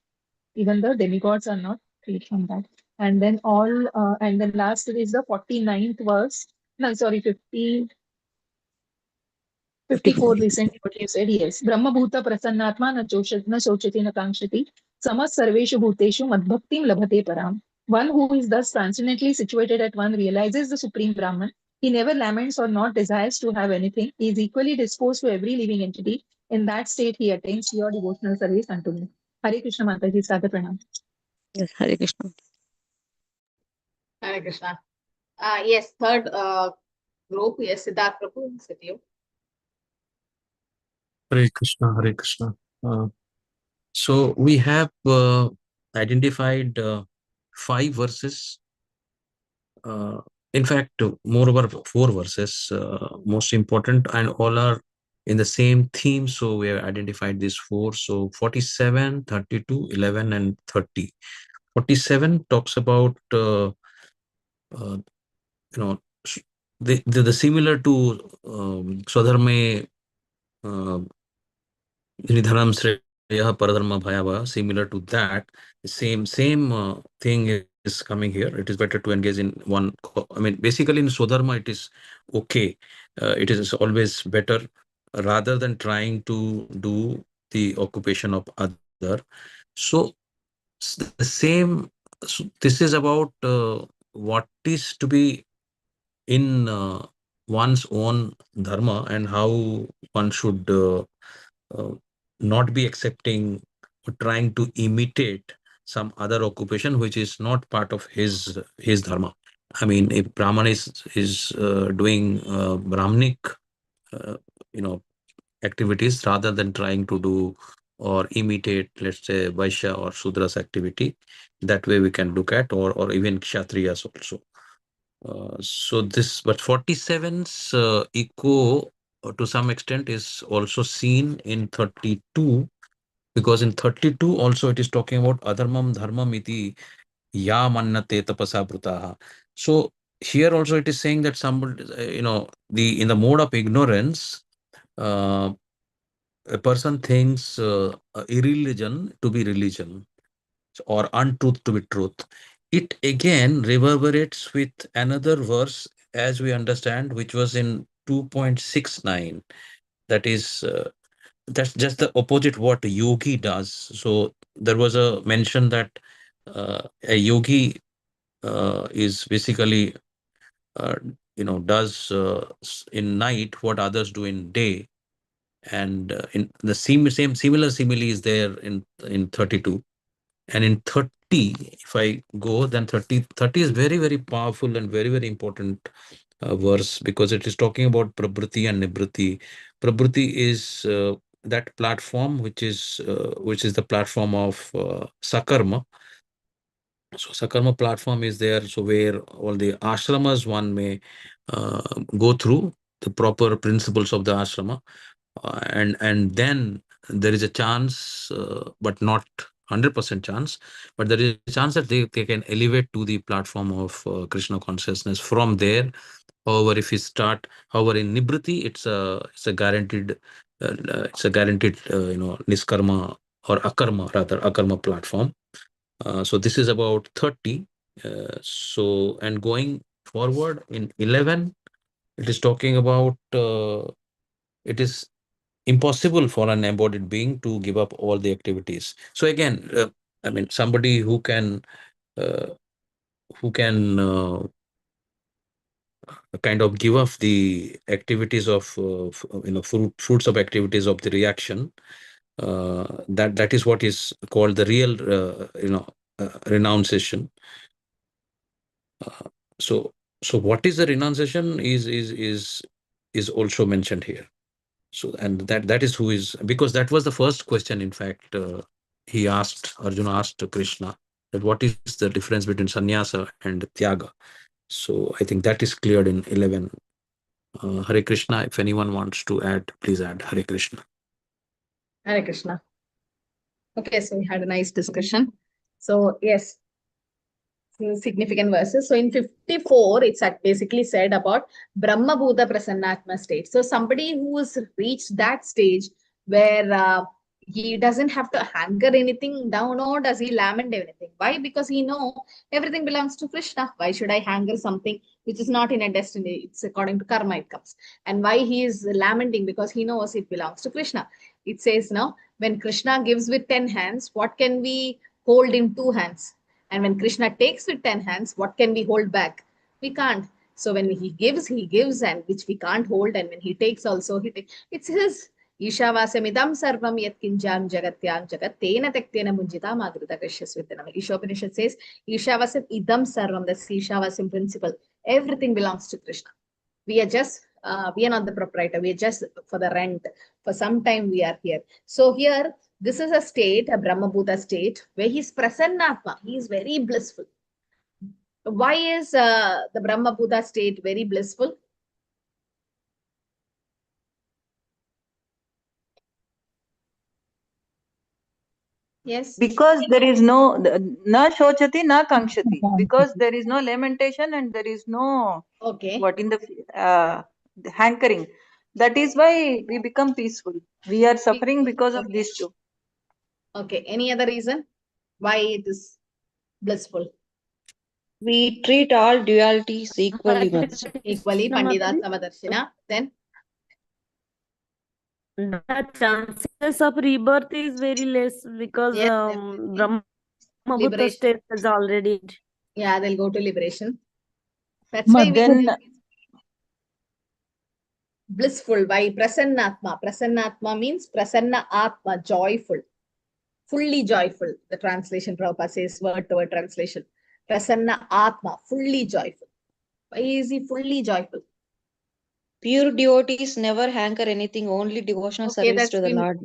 S7: Even the demigods are not freed from that. And then and then last is the 49th verse. No, sorry, 54 recently what you said, yes. Brahma Bhuta Prasannatma na Shochati na Kankshati Samas Sarveshu Bhuteshu Madbhaktim Labhate Param. One who is thus transcendently situated at one realizes the Supreme Brahman. He never laments or not desires to have anything. He is equally disposed to every living entity. In that state, he attains your devotional service unto me. Hare Krishna Mataji, Saga Pranam.
S10: Yes, Hare Krishna.
S1: Hare Krishna. Yes, third group, yes, Siddharth Prabhu, is it you?
S4: Hare Krishna, Hare Krishna. So we have identified 5 verses. In fact, moreover, 4 verses, most important, and all are in the same theme. So we have identified these 4. So 47, 32, 11, and 30. 47 talks about, the similar to Swadharme Nidharam Sreya Paradharma Bhayava, similar to that. Same thing is coming here. It is better to engage in one. Basically in Swadharma it is okay. It is always better rather than trying to do the occupation of other. So the same. So this is about what is to be in one's own dharma and how one should not be accepting or trying to imitate some other occupation which is not part of his dharma. If Brahman is doing Brahmanic activities rather than trying to do or imitate, let's say, Vaishya or Sudra's activity, that way we can look at, or even Kshatriyas also. But 47's echo to some extent is also seen in 32, because in 32 also it is talking about adharmam dharmam iti ya mannate tapasa brutaha. So here also it is saying that somebody, in the mode of ignorance, a person thinks irreligion to be religion or untruth to be truth. It again reverberates with another verse, as we understand, which was in 2.69. That is, that's just the opposite what a yogi does. So there was a mention that a yogi is basically, does in night what others do in day. And in the similar simile is there in 32. And in 30, if I go, then 30 is very, very powerful and very, very important verse, because it is talking about Prabhuti and Nibruti. Prabhuti is that platform which is the platform of Sakarma. So Sakarma platform is there, so where all the ashramas one may go through the proper principles of the ashrama, and then there is a chance, but not 100% chance, but there is a chance that they can elevate to the platform of Krishna consciousness. From there, However, if we start, however, in Nibriti, it's a guaranteed, niskarma or akarma, rather akarma platform. So this is about 30. So, and going forward in 11, it is talking about it is impossible for an embodied being to give up all the activities. So again, I mean, somebody who can uh, kind of give up the activities of fruits of activities of the reaction. That is what is called the real renunciation. So what is the renunciation is also mentioned here. So, and that is who is, because that was the first question, in fact, Arjuna asked Krishna, that what is the difference between sannyasa and tyaga. So I think that is cleared in 11. Hare Krishna. If anyone wants to add, please add. Hare Krishna.
S1: Hare Krishna. Okay, so we had a nice discussion. So yes, significant verses. So in 54, it's basically said about Brahma Bhuta Prasannatma state. So somebody who has reached that stage where he doesn't have to hanker anything down, or does he lament anything? Why? Because he knows everything belongs to Krishna. Why should I hanker something which is not in a destiny? It's according to karma it comes. And why he is lamenting? Because he knows it belongs to Krishna. It says now, when Krishna gives with 10 hands, what can we hold in 2 hands? And when Krishna takes with 10 hands, what can we hold back? We can't. So when he gives, and which we can't hold. And when he takes also, it's his. Ishavasam idam sarvam yat kinjam jagatyam jagat tena tektena munjita magrita krishyasvitanam. Ishopanishad says, Ishavasam idam sarvam, that's the Ishavasam principle. Everything belongs to Krishna. We are just, we are not the proprietor. We are just for the rent. For some time we are here. So here, this is a state, a Brahma Bhuta state, where he's Prasannatma. He is very blissful. Why is the Brahma Bhuta state very blissful? Yes.
S3: Because there is no na shochati na kankshati. Because there is no lamentation and there is no what in the hankering. That is why we become peaceful. We are suffering because of these two.
S1: Okay. Any other reason why it is blissful?
S10: We treat all dualities equally, Mataji.
S1: Equally, Pandita Samadarshina. Then?
S5: The chances of rebirth is very less because Brahma Bhuta state is already.
S1: Yeah, they'll go to liberation. That's why we blissful. Why? Prasannatma. Prasannatma means Prasanna Atma, joyful. Fully joyful. The translation, Prabhupada says, word to word translation. Prasanna Atma, fully joyful. Why is he fully joyful?
S10: Pure devotees never hanker anything, only devotional service to the Lord.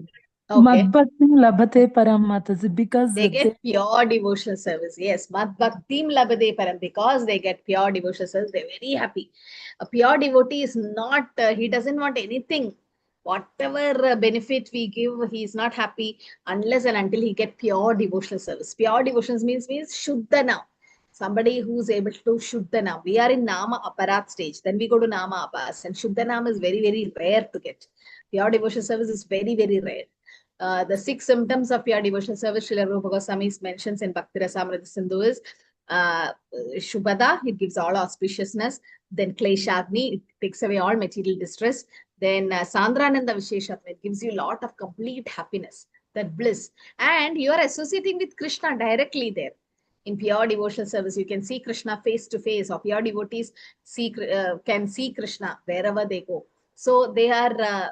S1: Okay.
S6: Madbhaktim labhate param, Mataji, because
S1: they get pure devotional service. Yes, Madbhaktim labhate param, because they get pure devotional service. They're very happy. A pure devotee is not, he doesn't want anything. Whatever benefit we give, he is not happy unless and until he get pure devotional service. Pure devotions means Shuddha now. Somebody who's able to Shuddha now. We are in Nama Aparat stage. Then we go to Nama Apas. And Shuddha Nama is very, very rare to get. Pure devotional service is very, very rare. The 6 symptoms of pure devotional service, Srila Rupa Goswami mentions in Bhakti Rasamrita Sindhu is Shubhada, it gives all auspiciousness. Then Kleshagni, it takes away all material distress. Then Sandrananda Visheshatma, it gives you a lot of complete happiness, that bliss. And you are associating with Krishna directly there. In pure devotional service, you can see Krishna face to face, or pure devotees can see Krishna wherever they go. So they are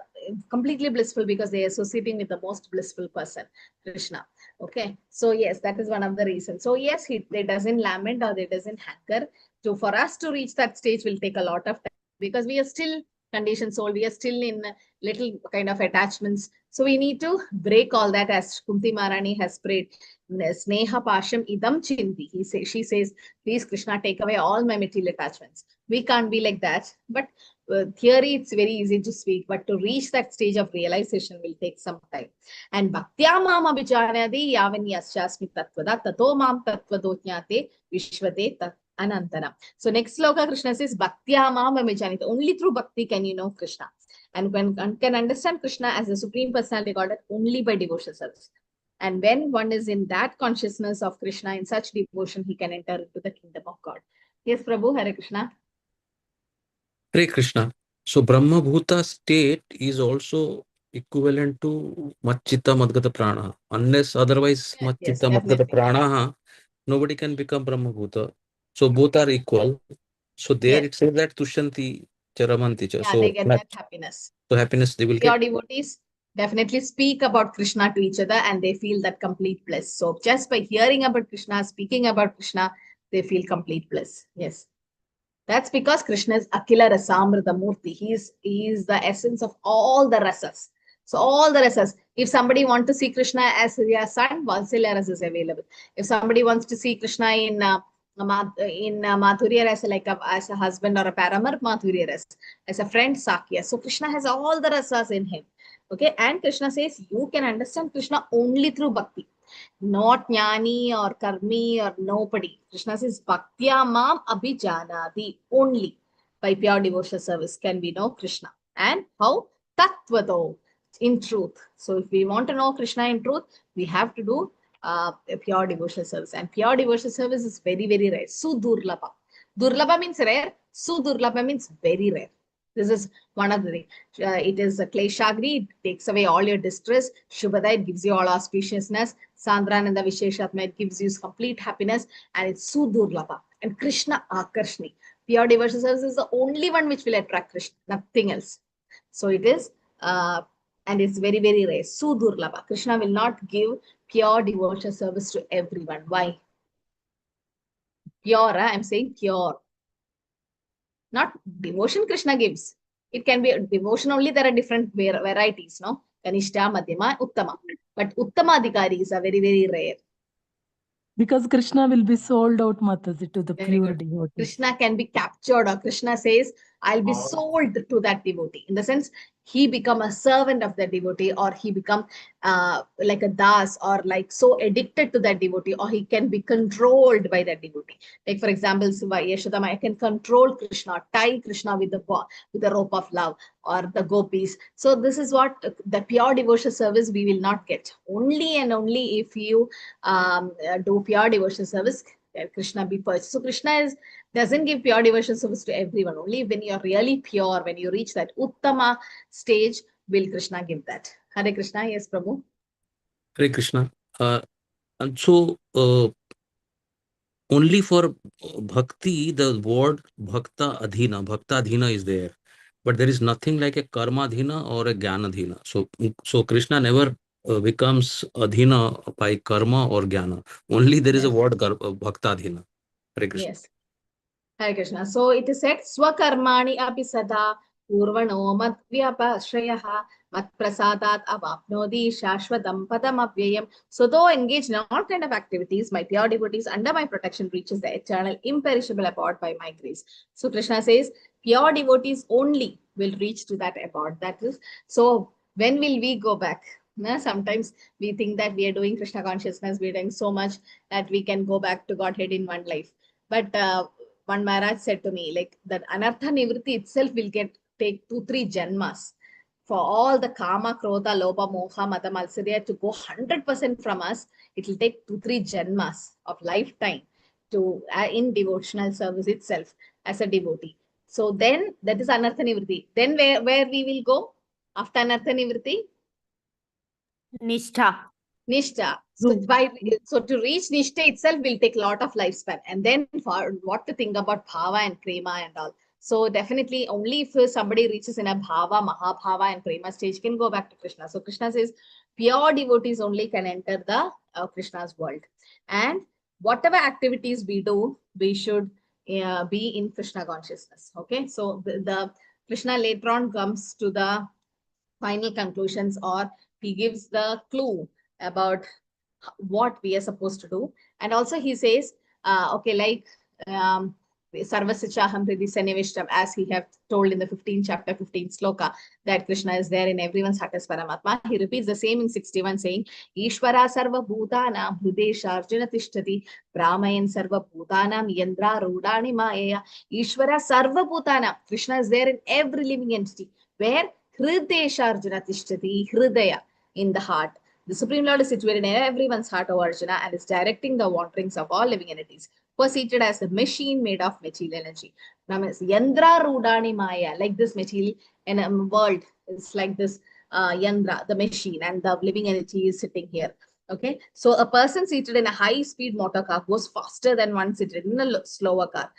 S1: completely blissful because they are associating with the most blissful person, Krishna. Okay. So yes, that is one of the reasons. So yes, they doesn't lament or they doesn't hanker. So for us to reach that stage will take a lot of time because we are still conditioned soul. We are still in little kind of attachments. So we need to break all that, as Kunti Maharani has prayed. Sneha Pasham idam chinti. She says, please Krishna, take away all my material attachments. We can't be like that. But theory, it's very easy to speak, but to reach that stage of realization will take some time. And Bhaktya Mama Vijanadi Yavan Yasyasmi Tatvada Tato Mam Tatvadotnyate Vishvate Anantara. So next sloka, Krishna says, Bhaktya mam vamijanita. Only through bhakti can you know Krishna. And when one can understand Krishna as the Supreme Personality Godhead only by devotional service. And when one is in that consciousness of Krishna, in such devotion, he can enter into the kingdom of God. Yes, Prabhu, Hare Krishna.
S4: Hare Krishna. So Brahma Bhuta state is also equivalent to Machchitta Madgata Prana. Unless otherwise
S1: Yes,
S4: Machchitta Madgata
S1: definitely.
S4: Prana, nobody can become Brahma Bhuta. So both are equal. So there
S1: Yes.
S4: it says that Tushanti Charamanti.
S1: Yeah,
S4: So
S1: they get that happiness.
S4: So happiness they will
S1: Pure
S4: get.
S1: devotees definitely speak about Krishna to each other and they feel that complete bliss. So just by hearing about Krishna, speaking about Krishna, they feel complete bliss. Yes. That's because Krishna is Akila Rasamrita Murti. He is the essence of all the rasas. So all the rasas. If somebody wants to see Krishna as their son, Valsalya rasa is available. If somebody wants to see Krishna in Madhurya rasa, like as a husband or a paramar, Madhurya rasa. As a friend, Sakya. So Krishna has all the rasas in him. Okay, and Krishna says you can understand Krishna only through bhakti. Not jnani or karmi or nobody. Krishna says, Bhaktya mam abhijanati. Only by pure devotional service can we know Krishna. And how? Tattvato, in truth. So if we want to know Krishna in truth, we have to do a pure devotional service. And pure devotional service is very, very rare. Sudurlabha. Durlabha means rare. Sudurlabha means very rare. This is one of the things. It is a Kleshagri, it takes away all your distress. Shubhada, it gives you all auspiciousness. Sandrananda Visheshatma, it gives you complete happiness. And it's Sudurlabha. And Krishna Akarshni. Pure devotional service is the only one which will attract Krishna, nothing else. So it is, and it's very, very rare. Sudurlabha. Krishna will not give pure devotional service to everyone. Why? Pure, I'm saying pure. Not devotion Krishna gives. It can be devotion only. There are different varieties, no? Kanishta, Madhyama, Uttama. But Uttama Adhikaris are very, very rare.
S6: Because Krishna will be sold out, Mataji, to the
S1: Very
S6: pure
S1: good.
S6: devotees.
S1: Krishna can be captured, or Krishna says, I'll be sold to that devotee. In the sense, he become a servant of that devotee, or he become like a das, or like so addicted to that devotee, or he can be controlled by that devotee. Like for example, Yashodama, I can control Krishna, tie Krishna with the rope of love, or the gopis. So this is what the pure devotional service we will not get. Only and only if you do pure devotional service, Krishna be purchased. So Krishna doesn't give pure devotional service to everyone. Only when you're really pure, when you reach that Uttama stage, will Krishna give that. Hare Krishna. Yes, Prabhu.
S4: Hare Krishna. And so only for bhakti, the word bhakta adhina is there. But there is nothing like a karma adhina or a jnana adhina. So Krishna never becomes adhina by karma or jnana. Only there is a word bhakta adhina. Hare Krishna.
S1: Yes. Hare Krishna. So it is said, Swakarmani api sada purvano mad vyapashrayaha mat prasadat avapnodi shashvatam padam avyayam. So though engaged in all kind of activities, my pure devotees under my protection reaches the eternal imperishable abode by my grace. So Krishna says, pure devotees only will reach to that abode. That is, so when will we go back? Sometimes we think that we are doing Krishna consciousness, we are doing so much that we can go back to Godhead in one life. But one Maharaj said to me, like that Anartha Nivritti itself will take 2-3 janmas. For all the Kama, Krodha, Lobha, Moha, Mata, Malsarya to go 100% from us, it will take 2-3 janmas of lifetime to in devotional service itself as a devotee. So then that is Anartha Nivritti. Then where we will go after Anartha Nivritti?
S5: Nishtha.
S1: Nishtha. So to reach Nishtha itself will take a lot of lifespan. And then for what to think about Bhava and Prema and all. So definitely only if somebody reaches in a Bhava, Mahabhava and Prema stage can go back to Krishna. So Krishna says pure devotees only can enter the Krishna's world. And whatever activities we do, we should be in Krishna consciousness. Okay. So the Krishna later on comes to the final conclusions, or he gives the clue about what we are supposed to do. And also he says, okay, like Sarvasichaham Hridi Sanivishtam, as he have told in the 15th chapter, 15th sloka, that Krishna is there in everyone's heart as Paramatma. He repeats the same in 61, saying, Ishvara Sarva Bhutanam Hridesha Arjuna Tishtati Brahmayan Sarva Bhutanam Yandra Rudani Maya. Ishvara Sarva Bhutanam. Krishna is there in every living entity. Where? Hridesha Arjuna Tishtati, Hridaya, in the heart. The Supreme Lord is situated in everyone's heart, O Arjuna, and is directing the wanderings of all living entities. Was seated as a machine made of material energy. Yandra Rudani Maya, like this material in a world, it's like this Yandra, the machine, and the living energy is sitting here. Okay, so a person seated in a high-speed motor car goes faster than one seated in a slower car.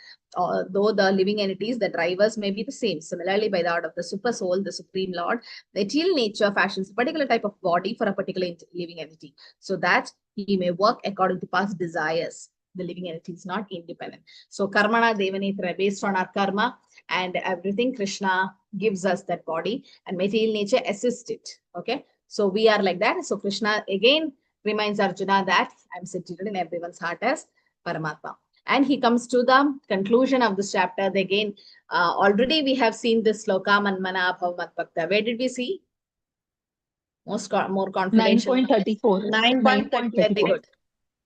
S1: Though the living entities, the drivers may be the same. Similarly, by the order of the Super Soul, the Supreme Lord, the material nature fashions a particular type of body for a particular living entity, so that he may work according to past desires. The living entity is not independent. So karmana devanitra, based on our karma and everything, Krishna gives us that body, and material nature assists it. Okay, so we are like that. So Krishna again reminds Arjuna that I'm situated in everyone's heart as Paramatma. And he comes to the conclusion of this chapter. Again, already we have seen this sloka, Manmana Bhav Mat Bhakta. Where did we see? More confidential.
S7: 9.34.
S1: 9.34. Very good.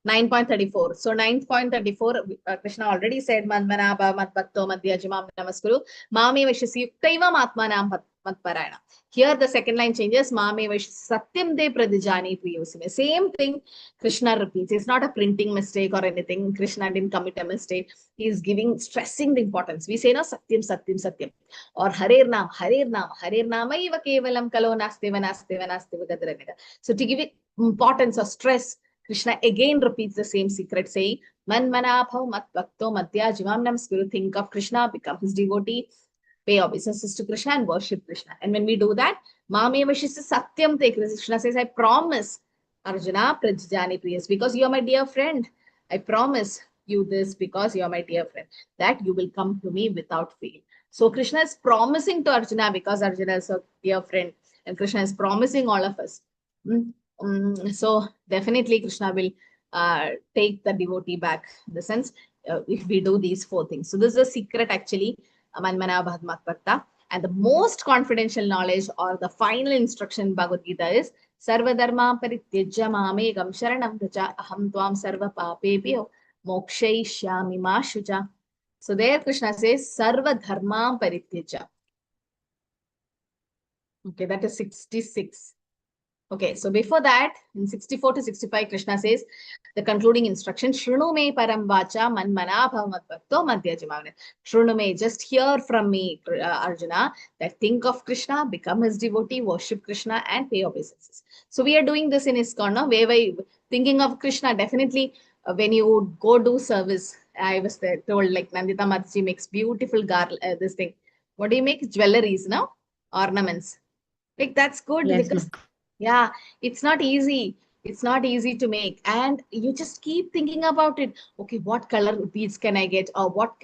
S1: 9.34. So 9.34, Krishna already said, Manmana Bhav Mat Bhakto Madhyajimam Namaskuru, Mame Vashisi Yuktaiva Matmanam Matparayana. Here the second line changes, Mame Vashisi Satyam De Pradijani Priyosime. Same thing Krishna repeats. It's not a printing mistake or anything. Krishna didn't commit a mistake. He is stressing the importance. We say, no, Satyam, Satyam, Satyam. Or Harer Nam, Harer Nam, Harer Nama Iva Kevalam Kalo Nasteva Nasteva Nasteva Gadranega. So to give it importance or stress, Krishna again repeats the same secret, saying, Manmana Bhav Mat Bhakto Madhya Jimam Namaskuru. Think of Krishna, become his devotee, pay obeisances to Krishna and worship Krishna. And when we do that, Mame Vashisi Satyam Te, Krishna says, I promise, Arjuna Prajjani Priyas, because you are my dear friend. I promise you this because you are my dear friend, that you will come to me without fail. So Krishna is promising to Arjuna because Arjuna is a dear friend, and Krishna is promising all of us. So definitely Krishna will take the devotee back, in the sense, if we do these four things. So this is a secret actually, Manmana Bhav Mat Bhakta. And the most confidential knowledge or the final instruction in Bhagavad Gita is Sarva Dharma Parityajya Mamegam Sharanam Vraja Aham Tvam Sarva Papebhyo Mokshaishyami Ma Shuja. So there Krishna says Sarva Dharma Parityajya. Okay, that is 66. Okay, so before that, in 64 to 65, Krishna says the concluding instruction, Shruno me param vacha manmana bhav mat bhakto madhyajimavane. Shruno me, just hear from me, Arjuna, that think of Krishna, become his devotee, worship Krishna, and pay obeisances. So we are doing this in ISKCON, no? Where we thinking of Krishna, definitely when you go do service, I was told, like Nandita Mataji makes beautiful this thing. What do you make? Jewelries, no? Ornaments. Like that's good,
S2: Yes,
S1: because yeah, it's not easy. It's not easy to make. And you just keep thinking about it. Okay, what color beads can I get? Or what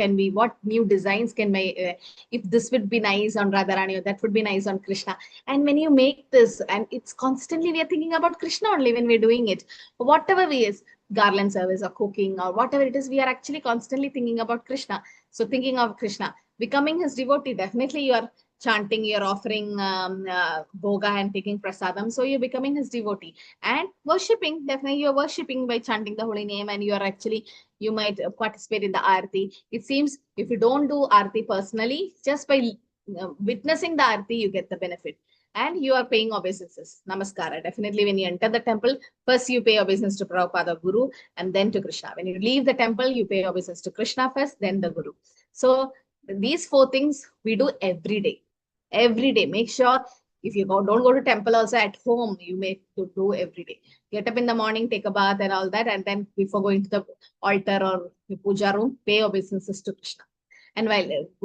S1: new designs can if this would be nice on Radharani, or that would be nice on Krishna. And when you make this, and it's constantly, we are thinking about Krishna only when we're doing it. Whatever we is, garland service or cooking or whatever it is, we are actually constantly thinking about Krishna. So thinking of Krishna, becoming his devotee, definitely you are chanting, you're offering bhoga and taking prasadam, so you're becoming his devotee. And worshipping, definitely you're worshipping by chanting the holy name, and you might participate in the arti. It seems if you don't do arti personally, just by witnessing the arti, you get the benefit. And you are paying obeisances, namaskara. Definitely when you enter the temple, first you pay obeisance to Prabhupada Guru, and then to Krishna. When you leave the temple, you pay obeisance to Krishna first, then the Guru. So these four things we do every day. Every day. Make sure if you don't go to temple, also at home, you may do every day. Get up in the morning, take a bath and all that, and then before going to the altar or the puja room, pay obeisances to Krishna. And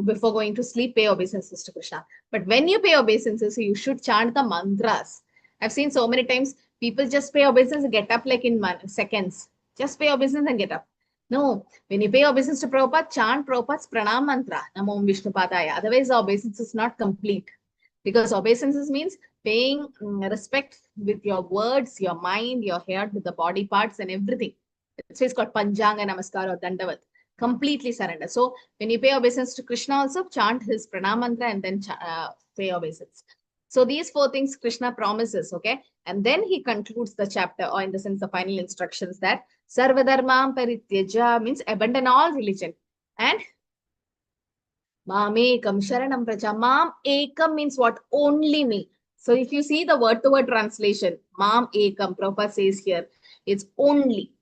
S1: before going to sleep, pay obeisances to Krishna. But when you pay obeisances, you should chant the mantras. I've seen so many times people just pay obeisance and get up like in seconds. Just pay obeisance and get up. No, when you pay obeisance to Prabhupada, chant Prabhupada's pranam mantra, Namo Vishnu Padaya. Otherwise, the obeisance is not complete. Because obeisances means paying respect with your words, your mind, your heart, with the body parts and everything. It's called Panjanga Namaskar or Dandavat. Completely surrender. So when you pay obeisance to Krishna, also chant his pranam mantra and then pay obeisance. So these 4 things Krishna promises, okay? And then he concludes the chapter, or in the sense, the final instructions, that Sarvadharmam parityaja means abandon all religion. And Mam ekam sharanam praja. Mam ekam means what? Only me. So if you see the word-to-word translation, Mam ekam, Prabhupada says here, it's only.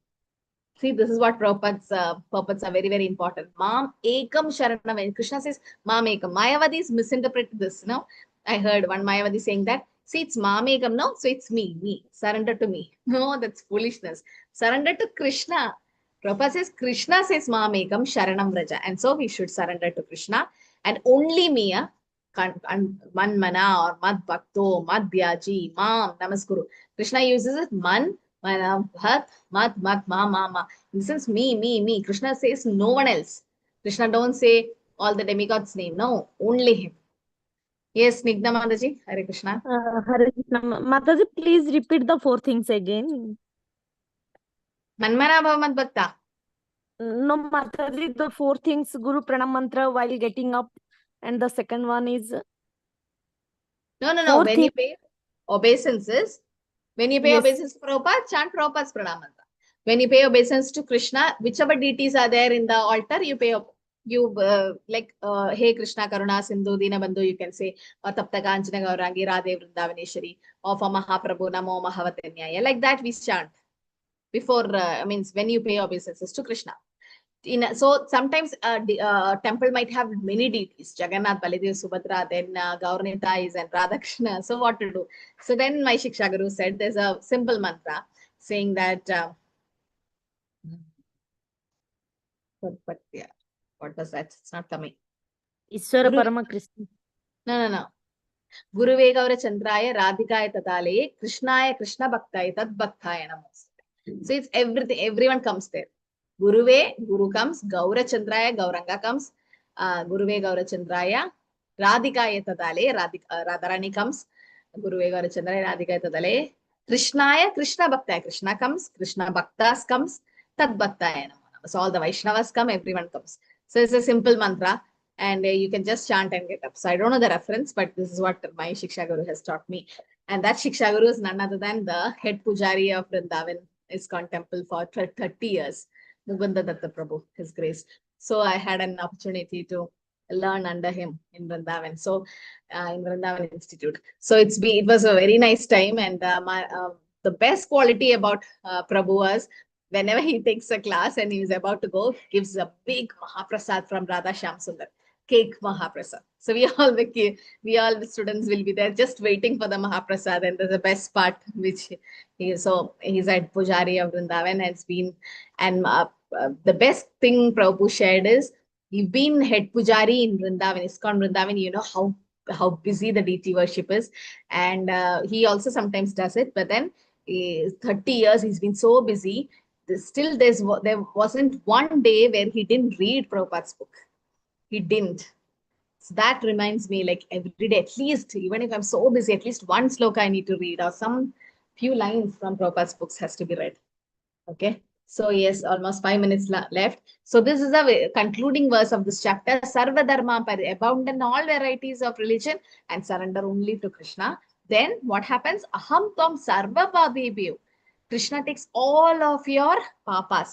S1: See, this is what Prabhupada's purports are very, very important. Mam ekam sharanam. When Krishna says Mam ekam, Mayavadis misinterpret this. No, I heard one Mayavadi saying that. See, it's Mam ekam, no, so it's me. Surrender to me. No, that's foolishness. Surrender to Krishna. Prabhupada says Krishna says Mam ekam sharanam vraja, and so we should surrender to Krishna and only me. Man mana or mad bhakto, mad dhyaji, mam namaskuru. Krishna uses it man. Bhat, mat, ma. In the sense, me. Krishna says no one else. Krishna don't say all the demigods' name. No, only him. Yes, Snigdha Mataji, Hare Krishna.
S5: Hare Krishna. Mataji, please repeat the 4 things again.
S1: Manmana Bhavat Bhakta.
S5: No, Mataji, the 4 things, Guru Pranam Mantra while getting up. And the second one is?
S1: No. When you pay obeisances, when you pay obeisance to Prabhupada, chant Prabhupada's pranam mantra. When you pay obeisance to Krishna, whichever deities are there in the altar, you pay Hey Krishna Karuna Sindhu Dina Bandhu, you can say, or Tapta Kanchana Gaurangi Radhe Vrindavaneshwari, or for Mahaprabhu Namo Mahavatanyaya. Like that we chant before, means when you pay obeisances to Krishna. So sometimes a temple might have many deities, Jagannath, Baladev, Subhadra, then Gauranitais and Radha Krishna. So what to do? So then my Shiksha Guru said there's a simple mantra saying that, but yeah, what was that? It's not coming.
S5: Ishwara Parama Krishna.
S1: No. Guruve Gaura Chandraya Radhikaya Tadale Krishnaya Krishna Bhaktaya Tad Bhaktaya Namo. So it's everything, everyone comes there. Guruve, Guru comes, Gaura Chandraya, Gauranga comes, Guruve Gaura Chandraya, Radhikaya Tadale, Radharani comes, Guruve Gaura Chandraya, Radhikaya Tadale, Krishnaya, Krishna Bhaktaya, Krishna comes, Krishna Bhaktas comes, Tad Bhaktaya Namo. So all the Vaishnavas come, everyone comes. So it's a simple mantra and you can just chant and get up. So I don't know the reference, but this is what my Shiksha Guru has taught me. And that Shiksha Guru is none other than the head pujari of Vrindavan ISKCON temple for 30 years. Govinda Datta Prabhu, His Grace. So I had an opportunity to learn under him in Vrindavan. So in Vrindavan Institute. So it was a very nice time, and the best quality about Prabhu was whenever he takes a class and he's about to go, gives a big Mahaprasad from Radha Shyam Sundar, cake Mahaprasad. So we all the students will be there just waiting for the Mahaprasad, and the best part, which he's at Pujari of Vrindavan, has been, and the best thing Prabhu shared is he's been head Pujari in Vrindavan, ISKCON Vrindavan. You know how busy the deity worship is, and he also sometimes does it. But then 30 years he's been so busy. Still, there wasn't one day where he didn't read Prabhupada's book. He didn't. So that reminds me, like every day, at least, even if I'm so busy, at least one sloka I need to read, or some few lines from Prabhupada's books has to be read. Okay. So yes, almost 5 minutes left. So this is the concluding verse of this chapter. Sarva dharma, abandon all varieties of religion and surrender only to Krishna. Then what happens? Aham tam sarva babebhyo. Krishna takes all of your papa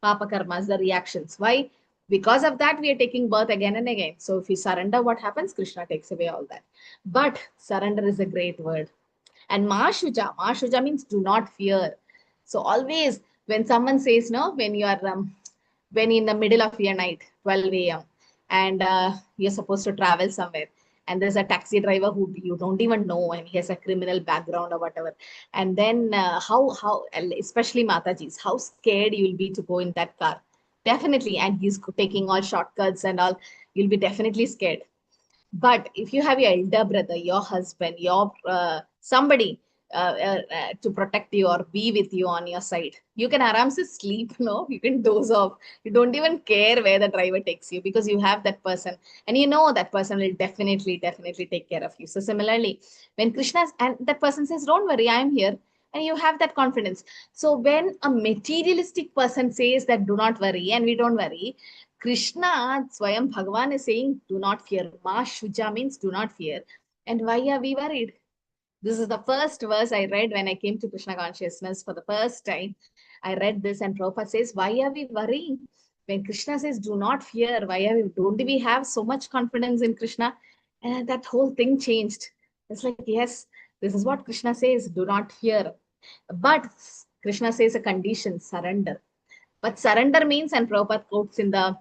S1: karmas, the reactions. Why? Because of that, we are taking birth again and again. So if we surrender, what happens? Krishna takes away all that. But surrender is a great word. And Mashuja means do not fear. So always when someone says, no, when you are when in the middle of your night, 12 a.m. and you're supposed to travel somewhere, and there's a taxi driver who you don't even know, and he has a criminal background or whatever. And then how, especially Matajis, how scared you will be to go in that car. Definitely. And he's taking all shortcuts and all, you'll be definitely scared. But if you have your elder brother, your husband, your somebody to protect you or be with you on your side, you can aramse sleep, no? You can doze off. You don't even care where the driver takes you, because you have that person, and you know that person will definitely take care of you. So similarly, when Krishna and that person says, don't worry, I am here, and you have that confidence. So when a materialistic person says that do not worry, and we don't worry, Krishna, Swayam Bhagavan is saying, do not fear. Ma Shuja means do not fear. And why are we worried? This is the first verse I read when I came to Krishna consciousness for the first time. I read this and Prabhupada says, why are we worrying? When Krishna says, do not fear, don't we have so much confidence in Krishna? And that whole thing changed. It's like, yes, this is what Krishna says, do not fear. But Krishna says a condition, surrender. But surrender means, and Prabhupada quotes in the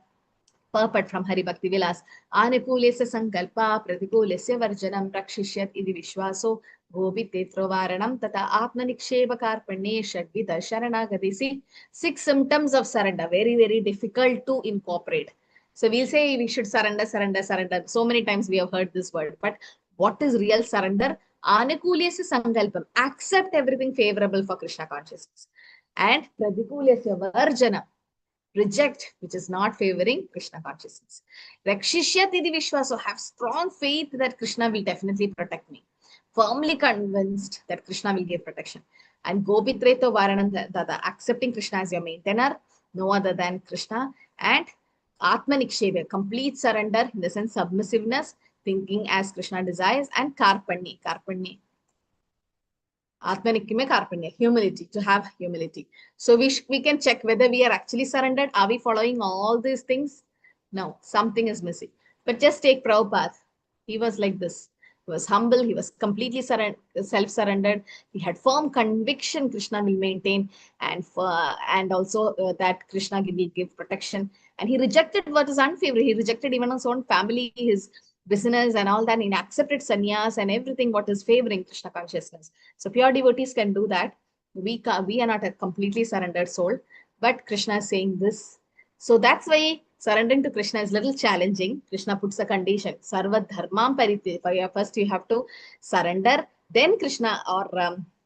S1: purport from Hari Bhakti Vilas, Anukulesya Sankalpa Pratikulesya Varjanam Rakshishyat Idi Vishwaso Gopi Tetrovaranam Tata Atma Niksheba Karpane Shadvita Sharanagati. See, 6 symptoms of surrender, very, very difficult to incorporate. So we'll say we should surrender, surrender, surrender. So many times we have heard this word. But what is real surrender? Anukulesya Sankalpam. Accept everything favorable for Krishna consciousness. And Pratikulesya Varjanam. Reject, which is not favoring Krishna consciousness. Rakshishyat idi vishwaso, have strong faith that Krishna will definitely protect me. Firmly convinced that Krishna will give protection. And Gopitreto Varananda, accepting Krishna as your maintainer, no other than Krishna. And Atma Niksheva, complete surrender, in the sense submissiveness, thinking as Krishna desires. And Karpanya. Atmanikime Karpanya, humility, to have humility. So we can check whether we are actually surrendered. Are we following all these things? No, something is missing. But just take Prabhupada. He was like this. He was humble. He was completely self-surrendered. He had firm conviction Krishna will maintain, and also that Krishna will give protection. And he rejected what is unfavorable. He rejected even his own family, his business and all that. He accepted sannyas and everything what is favoring Krishna consciousness. So pure devotees can do that. We are not a completely surrendered soul, but Krishna is saying this. So that's why surrendering to Krishna is a little challenging. Krishna puts a condition. Sarva dharmam paritya. First you have to surrender. Then Krishna or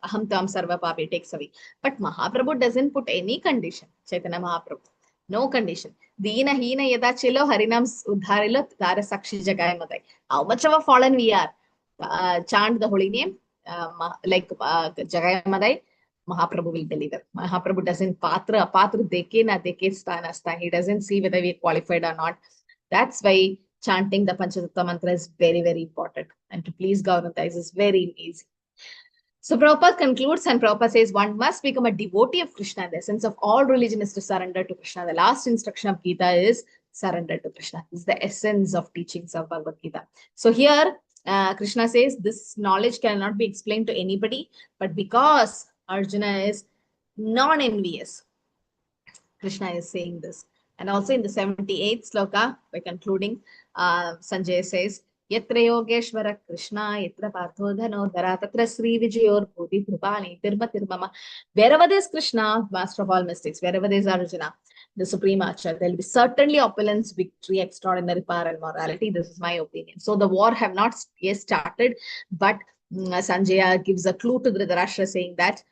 S1: aham tam sarva papi takes away. But Mahaprabhu doesn't put any condition. Chaitanya Mahaprabhu. No condition. Dina hina yada chilo harinam udharilo tara sakshi jagay madai. How much of a fallen we are. Chant the holy name like jagay madai. Mahaprabhu will deliver. Mahaprabhu doesn't patra deke na deke stha. He doesn't see whether we are qualified or not. That's why chanting the Panchatattva mantra is very, very important. And to please Govinda is very easy. So Prabhupada concludes, and Prabhupada says one must become a devotee of Krishna. The essence of all religion is to surrender to Krishna. The last instruction of Gita is surrender to Krishna. This is the essence of teachings of Bhagavad Gita. So here Krishna says this knowledge cannot be explained to anybody, but because Arjuna is non-envious, Krishna is saying this. And also in the 78th sloka, by concluding, Sanjay says, Yatra Yogeshwara Krishna, Yatra Partho Dhanodhara, Tatra Sri Vijayor Bodhi Drupani, Tirma Tirmama. Wherever there is Krishna, master of all mystics, wherever there is Arjuna, the supreme archer, there will be certainly opulence, victory, extraordinary power and morality. This is my opinion. So the war have not yet started, but Sanjaya gives a clue to Dhritarashtra saying that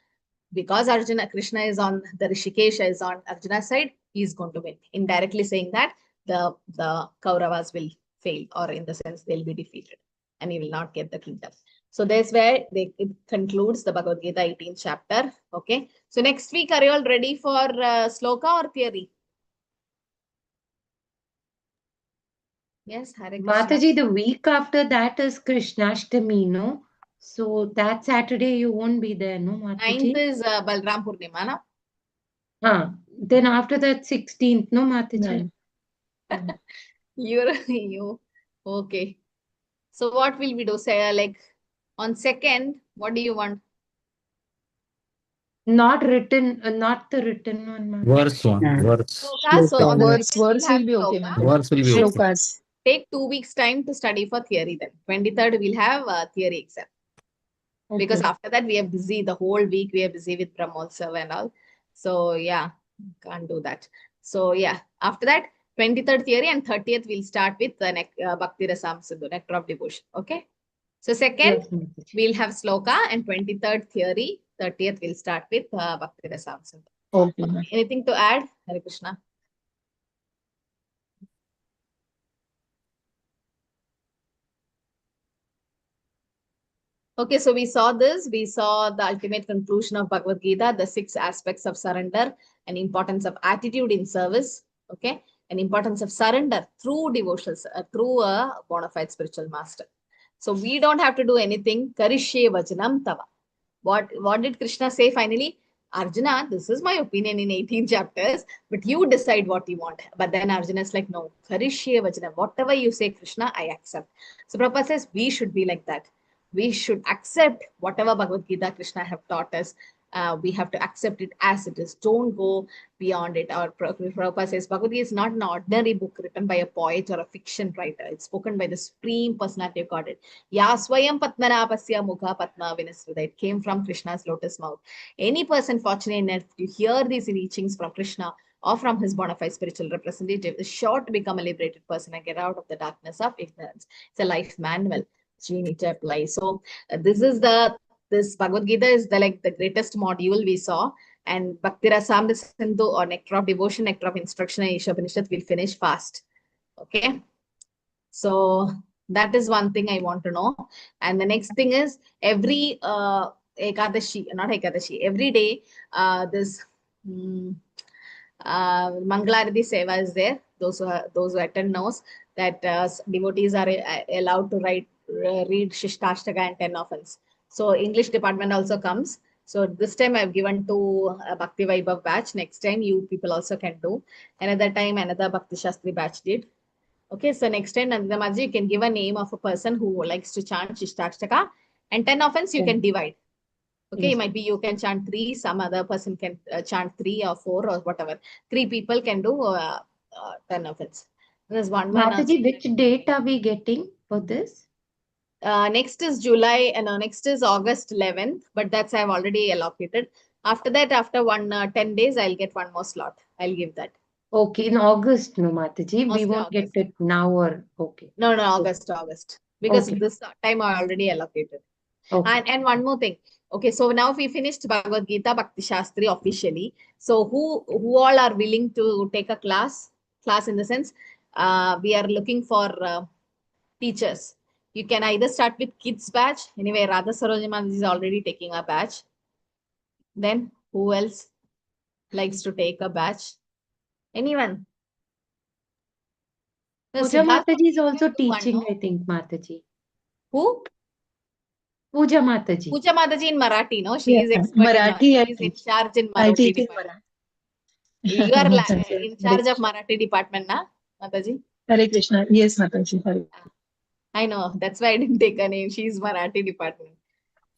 S1: because Krishna is on the Rishikesha is on Arjuna's side, he is going to win. Indirectly saying that the Kauravas will fail, or in the sense they'll be defeated and he will not get the kingdom. So that's where it concludes the Bhagavad Gita 18th chapter. Okay. So next week, are you all ready for sloka or theory? Yes, Hare Krishna.
S2: Mataji, the week after that is Krishnashtami, no? So that Saturday you won't be there, no, Mataji?
S1: 9th is Balram Purnima, no?
S2: Then after that 16th, no, Mataji?
S1: You okay. So what will we do? Say like on 2nd, what do you want?
S2: Not the written one, Mataji.
S4: Verse one. Verse.
S1: Sloka. So on the
S7: Verse
S1: 2nd, we'll have
S7: will be okay,
S1: sloka.
S7: ma'am.
S4: Verse will be okay.
S7: Shlokas.
S1: Take 2 weeks time to study for theory then. 23rd, we'll have theory exam.
S7: Okay.
S1: Because after that, we are busy. The whole week, we are busy with Brahmotsav and all. So yeah, can't do that. So yeah, after that, 23rd theory and 30th, we'll start with the Bhakti Rasam Sindhu, Nectar of Devotion. Okay. So 2nd,
S2: Yes, Mataji.
S1: we'll have sloka, and 23rd theory, 30th, we'll start with Bhakti Rasam Sindhu.
S7: Okay, ma'am.
S1: Anything to add, Hare Krishna? Okay, so we saw this. We saw the ultimate conclusion of Bhagavad Gita, the 6 aspects of surrender and importance of attitude in service. Okay, and importance of surrender through devotions, through a bona fide spiritual master. So we don't have to do anything. Karishye vachanam tava. What did Krishna say finally? Arjuna, this is my opinion in 18 chapters, but you decide what you want. But then Arjuna is like, no, Karishye vachanam. Whatever you say, Krishna, I accept. So Prabhupada says we should be like that. We should accept whatever Bhagavad Gita Krishna have taught us. We have to accept it as it is. Don't go beyond it. Or Prabhupada says Bhagavad Gita is not an ordinary book written by a poet or a fiction writer. It's spoken by the Supreme Personality of Godhead. Ya swayam patmanapasya mukha patma vinasrita. It came from Krishna's lotus mouth. Any person fortunate enough to hear these teachings from Krishna or from his bona fide spiritual representative is sure to become a liberated person and get out of the darkness of ignorance. It's a life manual. So you need to apply. So this Bhagavad Gita is the greatest module we saw, and Bhakti Rasamrita Sindhu, or Nectar of Devotion, Nectar of Instruction, and Ishopanishad will finish fast. Okay, so that is one thing I want to know. And the next thing is every Ekadashi, not Ekadashi, every day this Mangaluru SEVA is there. Those who attend knows that devotees are allowed to read Shistashtaka and 10 offense. So English department also comes. So this time I've given to Bhakti Vaibhav batch. Next time you people also can do. Another time another Bhakti Shastri batch did. Okay, so next time Nandita Mataji, you can give a name of a person who likes to chant Shishtashtaka, and 10 offense you can divide. Okay,
S2: Yes.
S1: might be you can chant 3, some other person can chant 3 or 4 or whatever. 3 people can do 10 offense. There's one more.
S2: Mataji, which date are we getting for this?
S1: Next is July, and next is August 11th, but that's I've already allocated. After that, after 10 days, I'll get one more slot. I'll give that.
S2: Okay, in August, no, Mataji. We
S1: Mostly
S2: won't
S1: August.
S2: get it now or okay.
S1: No, August. Because
S2: Okay.
S1: this time I already allocated.
S2: Okay.
S1: And one more thing. Okay, so now we finished Bhagavad Gita Bhakti Shastri officially. So who all are willing to take a class? Class in the sense, we are looking for teachers. You can either start with kids batch. Anyway, Radha Sarojima is already taking a batch. Then who else likes to take a batch? Anyone? No,
S2: Puja
S1: Siddharth,
S2: Mataji is
S1: you
S2: also
S1: can do one,
S2: teaching,
S1: no?
S2: I think, Mataji.
S1: Who?
S2: Puja Mataji.
S1: Puja Mataji in Marathi, no? She
S7: Yeah,
S1: is expert
S7: Marathi I
S1: she is in
S7: teach.
S1: charge in
S7: I
S1: Marathi
S7: teach in
S1: department.
S7: Marathi.
S1: You are
S7: That's right.
S1: in charge of Marathi department, na, Mataji?
S7: Hare Krishna. Yes, Mataji. Hare.
S1: I know. That's why I didn't take her name. She's Marathi department.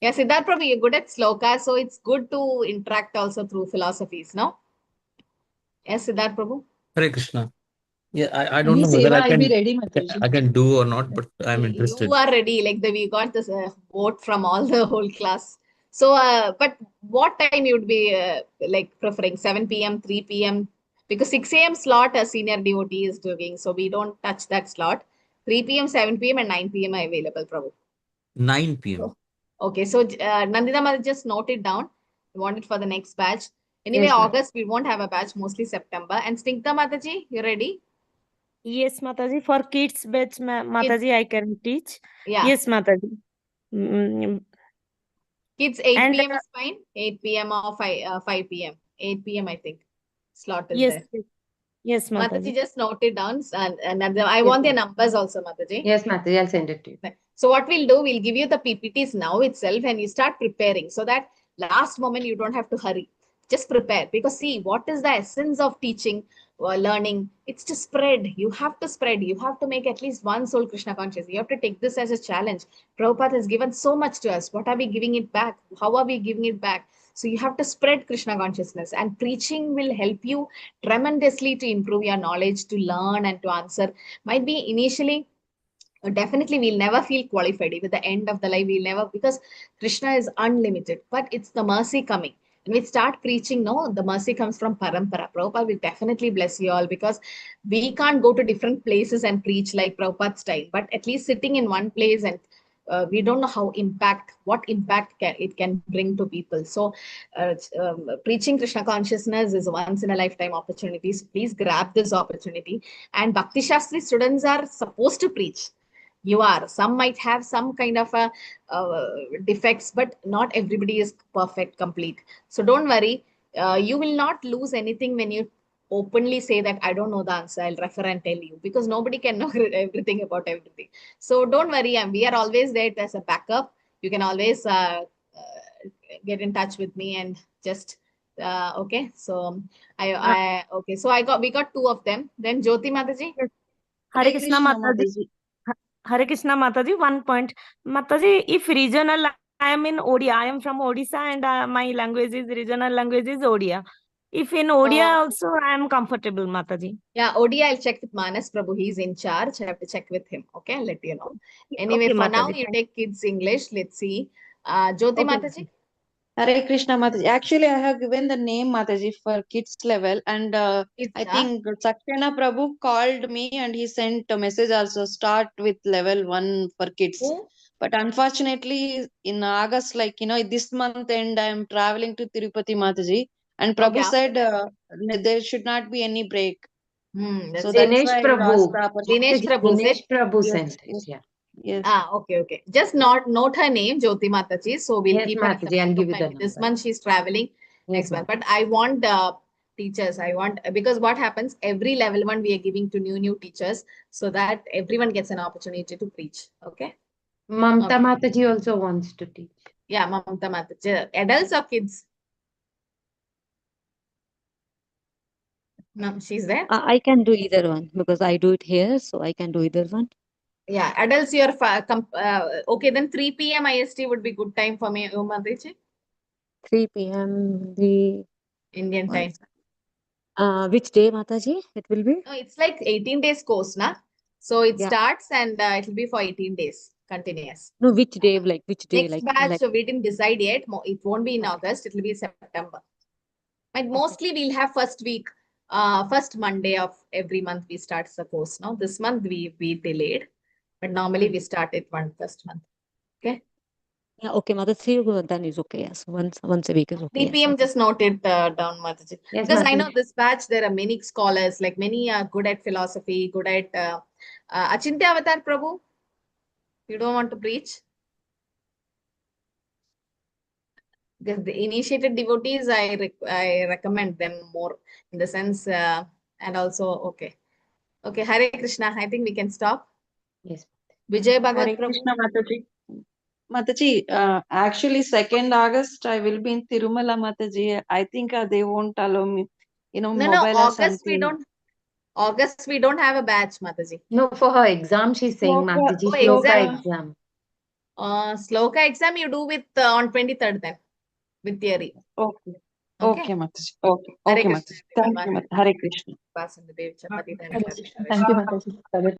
S1: Yeah, Siddharth Prabhu, you're good at sloka, so it's good to interact also through philosophies, no? Yes, Siddharth Prabhu?
S4: Hare Krishna. Yeah, I don't
S7: Any
S4: know whether
S7: seva, I'll be ready,
S4: I
S7: Mataji.
S4: can do or not, but I'm
S1: You
S4: interested.
S1: are ready. We got this vote from all the whole class. So, but what time you would be preferring? 7 p.m., 3 p.m.? Because 6 a.m. slot a senior devotee is doing, so we don't touch that slot. 3 p.m., 7 p.m. and 9 p.m. are available, Prabhu.
S4: 9 p.m.
S1: Okay, so Nandita Mother, just note it down. We want it for the next batch. Anyway,
S2: Yes, ma'am.
S1: August, we won't have a batch, mostly September. And Snigdha Mataji, you ready?
S5: Yes, Mataji. For kids batch, Mataji, I can teach.
S1: Yeah.
S5: Yes, Mataji. Mm,
S1: Kids, 8
S5: and
S1: p.m. is fine. 8 p.m. or 5 p.m. 8 p.m. I think. Slot is
S5: yes,
S1: there.
S5: yes,
S1: Mataji,
S5: Mataji.
S1: just note it down. And I
S2: Yes,
S1: want their
S2: ma'am.
S1: numbers also, Mataji.
S2: Yes, Mataji, I'll send it to you.
S1: So what we'll do, we'll give you the PPTs now itself and you start preparing so that last moment you don't have to hurry. Just prepare, because see, what is the essence of teaching or learning? It's to spread. You have to spread. You have to make at least one soul Krishna conscious. You have to take this as a challenge. Prabhupada has given so much to us. What are we giving it back? How are we giving it back? So you have to spread Krishna consciousness, and preaching will help you tremendously to improve your knowledge, to learn and to answer. Might be initially, definitely we'll never feel qualified. Even the end of the life, we'll never, because Krishna is unlimited, but it's the mercy coming. And we start preaching, no, the mercy comes from parampara. Prabhupada will definitely bless you all, because we can't go to different places and preach like Prabhupada's style, but at least sitting in one place, and we don't know what impact it can bring to people. So preaching Krishna consciousness is once in a lifetime opportunity. So please grab this opportunity. And Bhakti Shastri students are supposed to preach. Some might have some kind of a defects, but not everybody is perfect, complete. So don't worry. You will not lose anything when you openly say that I don't know the answer, I'll refer and tell you, because nobody can know everything about everything. So don't worry, we are always there as a backup. You can always get in touch with me and just okay. So okay. So we got 2 of them. Then Jyoti Mataji.
S5: Hare Krishna Mataji. Hare Krishna Mataji. 1 point. Mataji, if regional, I am in Odia. I am from Odisha and my language is regional language is Odia. If in Odia also, I am comfortable, Mataji.
S1: Yeah, Odiya, I'll check with Manas Prabhu. He's in charge. I have to check with him. Okay, I'll let you know. Anyway,
S5: Okay,
S1: for now,
S5: Mataji.
S1: you take kids English. Let's see. Jyoti Mataji.
S11: Hare Krishna Mataji. Actually, I have given the name Mataji for kids level, and
S1: Kids,
S11: I think Satyana Prabhu called me and he sent a message also, start with level 1 for kids.
S1: Who?
S11: But unfortunately, in August, like, this month end, I am traveling to Tirupati Mataji, and Prabhu
S1: Okay.
S11: said there should not be any break. So
S1: That's
S11: that's
S2: Dinesh
S11: why I lost
S2: Prabhu.
S11: the opportunity.
S1: Dinesh Prabhu
S2: Dinesh
S1: said.
S2: Prabhu
S11: Yes,
S2: sent it.
S11: yes,
S2: Yeah.
S11: yes.
S1: Okay. Just note her name, Jyoti Mataji. So we'll
S2: Yes,
S1: keep her in the
S2: Mataji, I'll
S1: backup.
S2: give you the
S1: Maybe this
S2: number.
S1: month she's traveling,
S2: Yes,
S1: next month. But I want teachers. I want, because what happens, every level 1 we are giving to new teachers, so that everyone gets an opportunity to preach. Okay.
S2: Mamta
S1: Okay.
S2: Mataji also wants to teach.
S1: Yeah, Mamta Mataji. Adults or kids? No, she's there.
S10: I can do either one because I do it here, so I can do either one.
S1: Yeah, adults, you're okay. Then 3 p.m. IST would be good time for me, Mataji.
S10: 3 p.m. the
S1: Indian time.
S10: Which day, Mataji? It will be?
S1: No, it's like 18 days course, na? So it
S10: Yeah.
S1: starts and it will be for 18 days continuous.
S10: No, which day? Like which day?
S1: Next
S10: Like
S1: batch, so we didn't decide yet. It won't be in August. It will be September. But mostly we'll have first week, first Monday of every month we start the course. Now this month we delayed, but normally we start it first month. Okay.
S10: Yeah, okay, Mataji, then is okay. Yes, once a week is okay.
S1: 3 p.m. Just note it down, Mataji.
S2: Yes,
S1: Because I
S2: Mataji.
S1: know this batch, there are many scholars, like many are good at philosophy, good at Achintya Avatar Prabhu. You don't want to preach? Because the initiated devotees, I recommend them more in the sense, and also, okay. Hare Krishna, I think we can stop.
S2: Yes.
S1: Vijay Bhagavad
S11: Hare
S1: Prabhu.
S11: Krishna Mataji. Mataji, actually 2nd August I will be in Tirumala Mataji. I think they won't allow me,
S1: No,
S11: mobile or something.
S1: August we don't have a batch, Mataji.
S2: No, for her exam, she's saying, Mataji, Shloka exam.
S1: Shloka exam you do with on 23rd then, with theory.
S11: Okay. Okay, Mataji. Okay.
S1: Hare
S11: Okay,
S1: Krishna,
S11: Mataji. Thank you, Mataji. Hare Krishna.
S1: Pass in the Dev Chapati.
S7: Thank you, Mataji.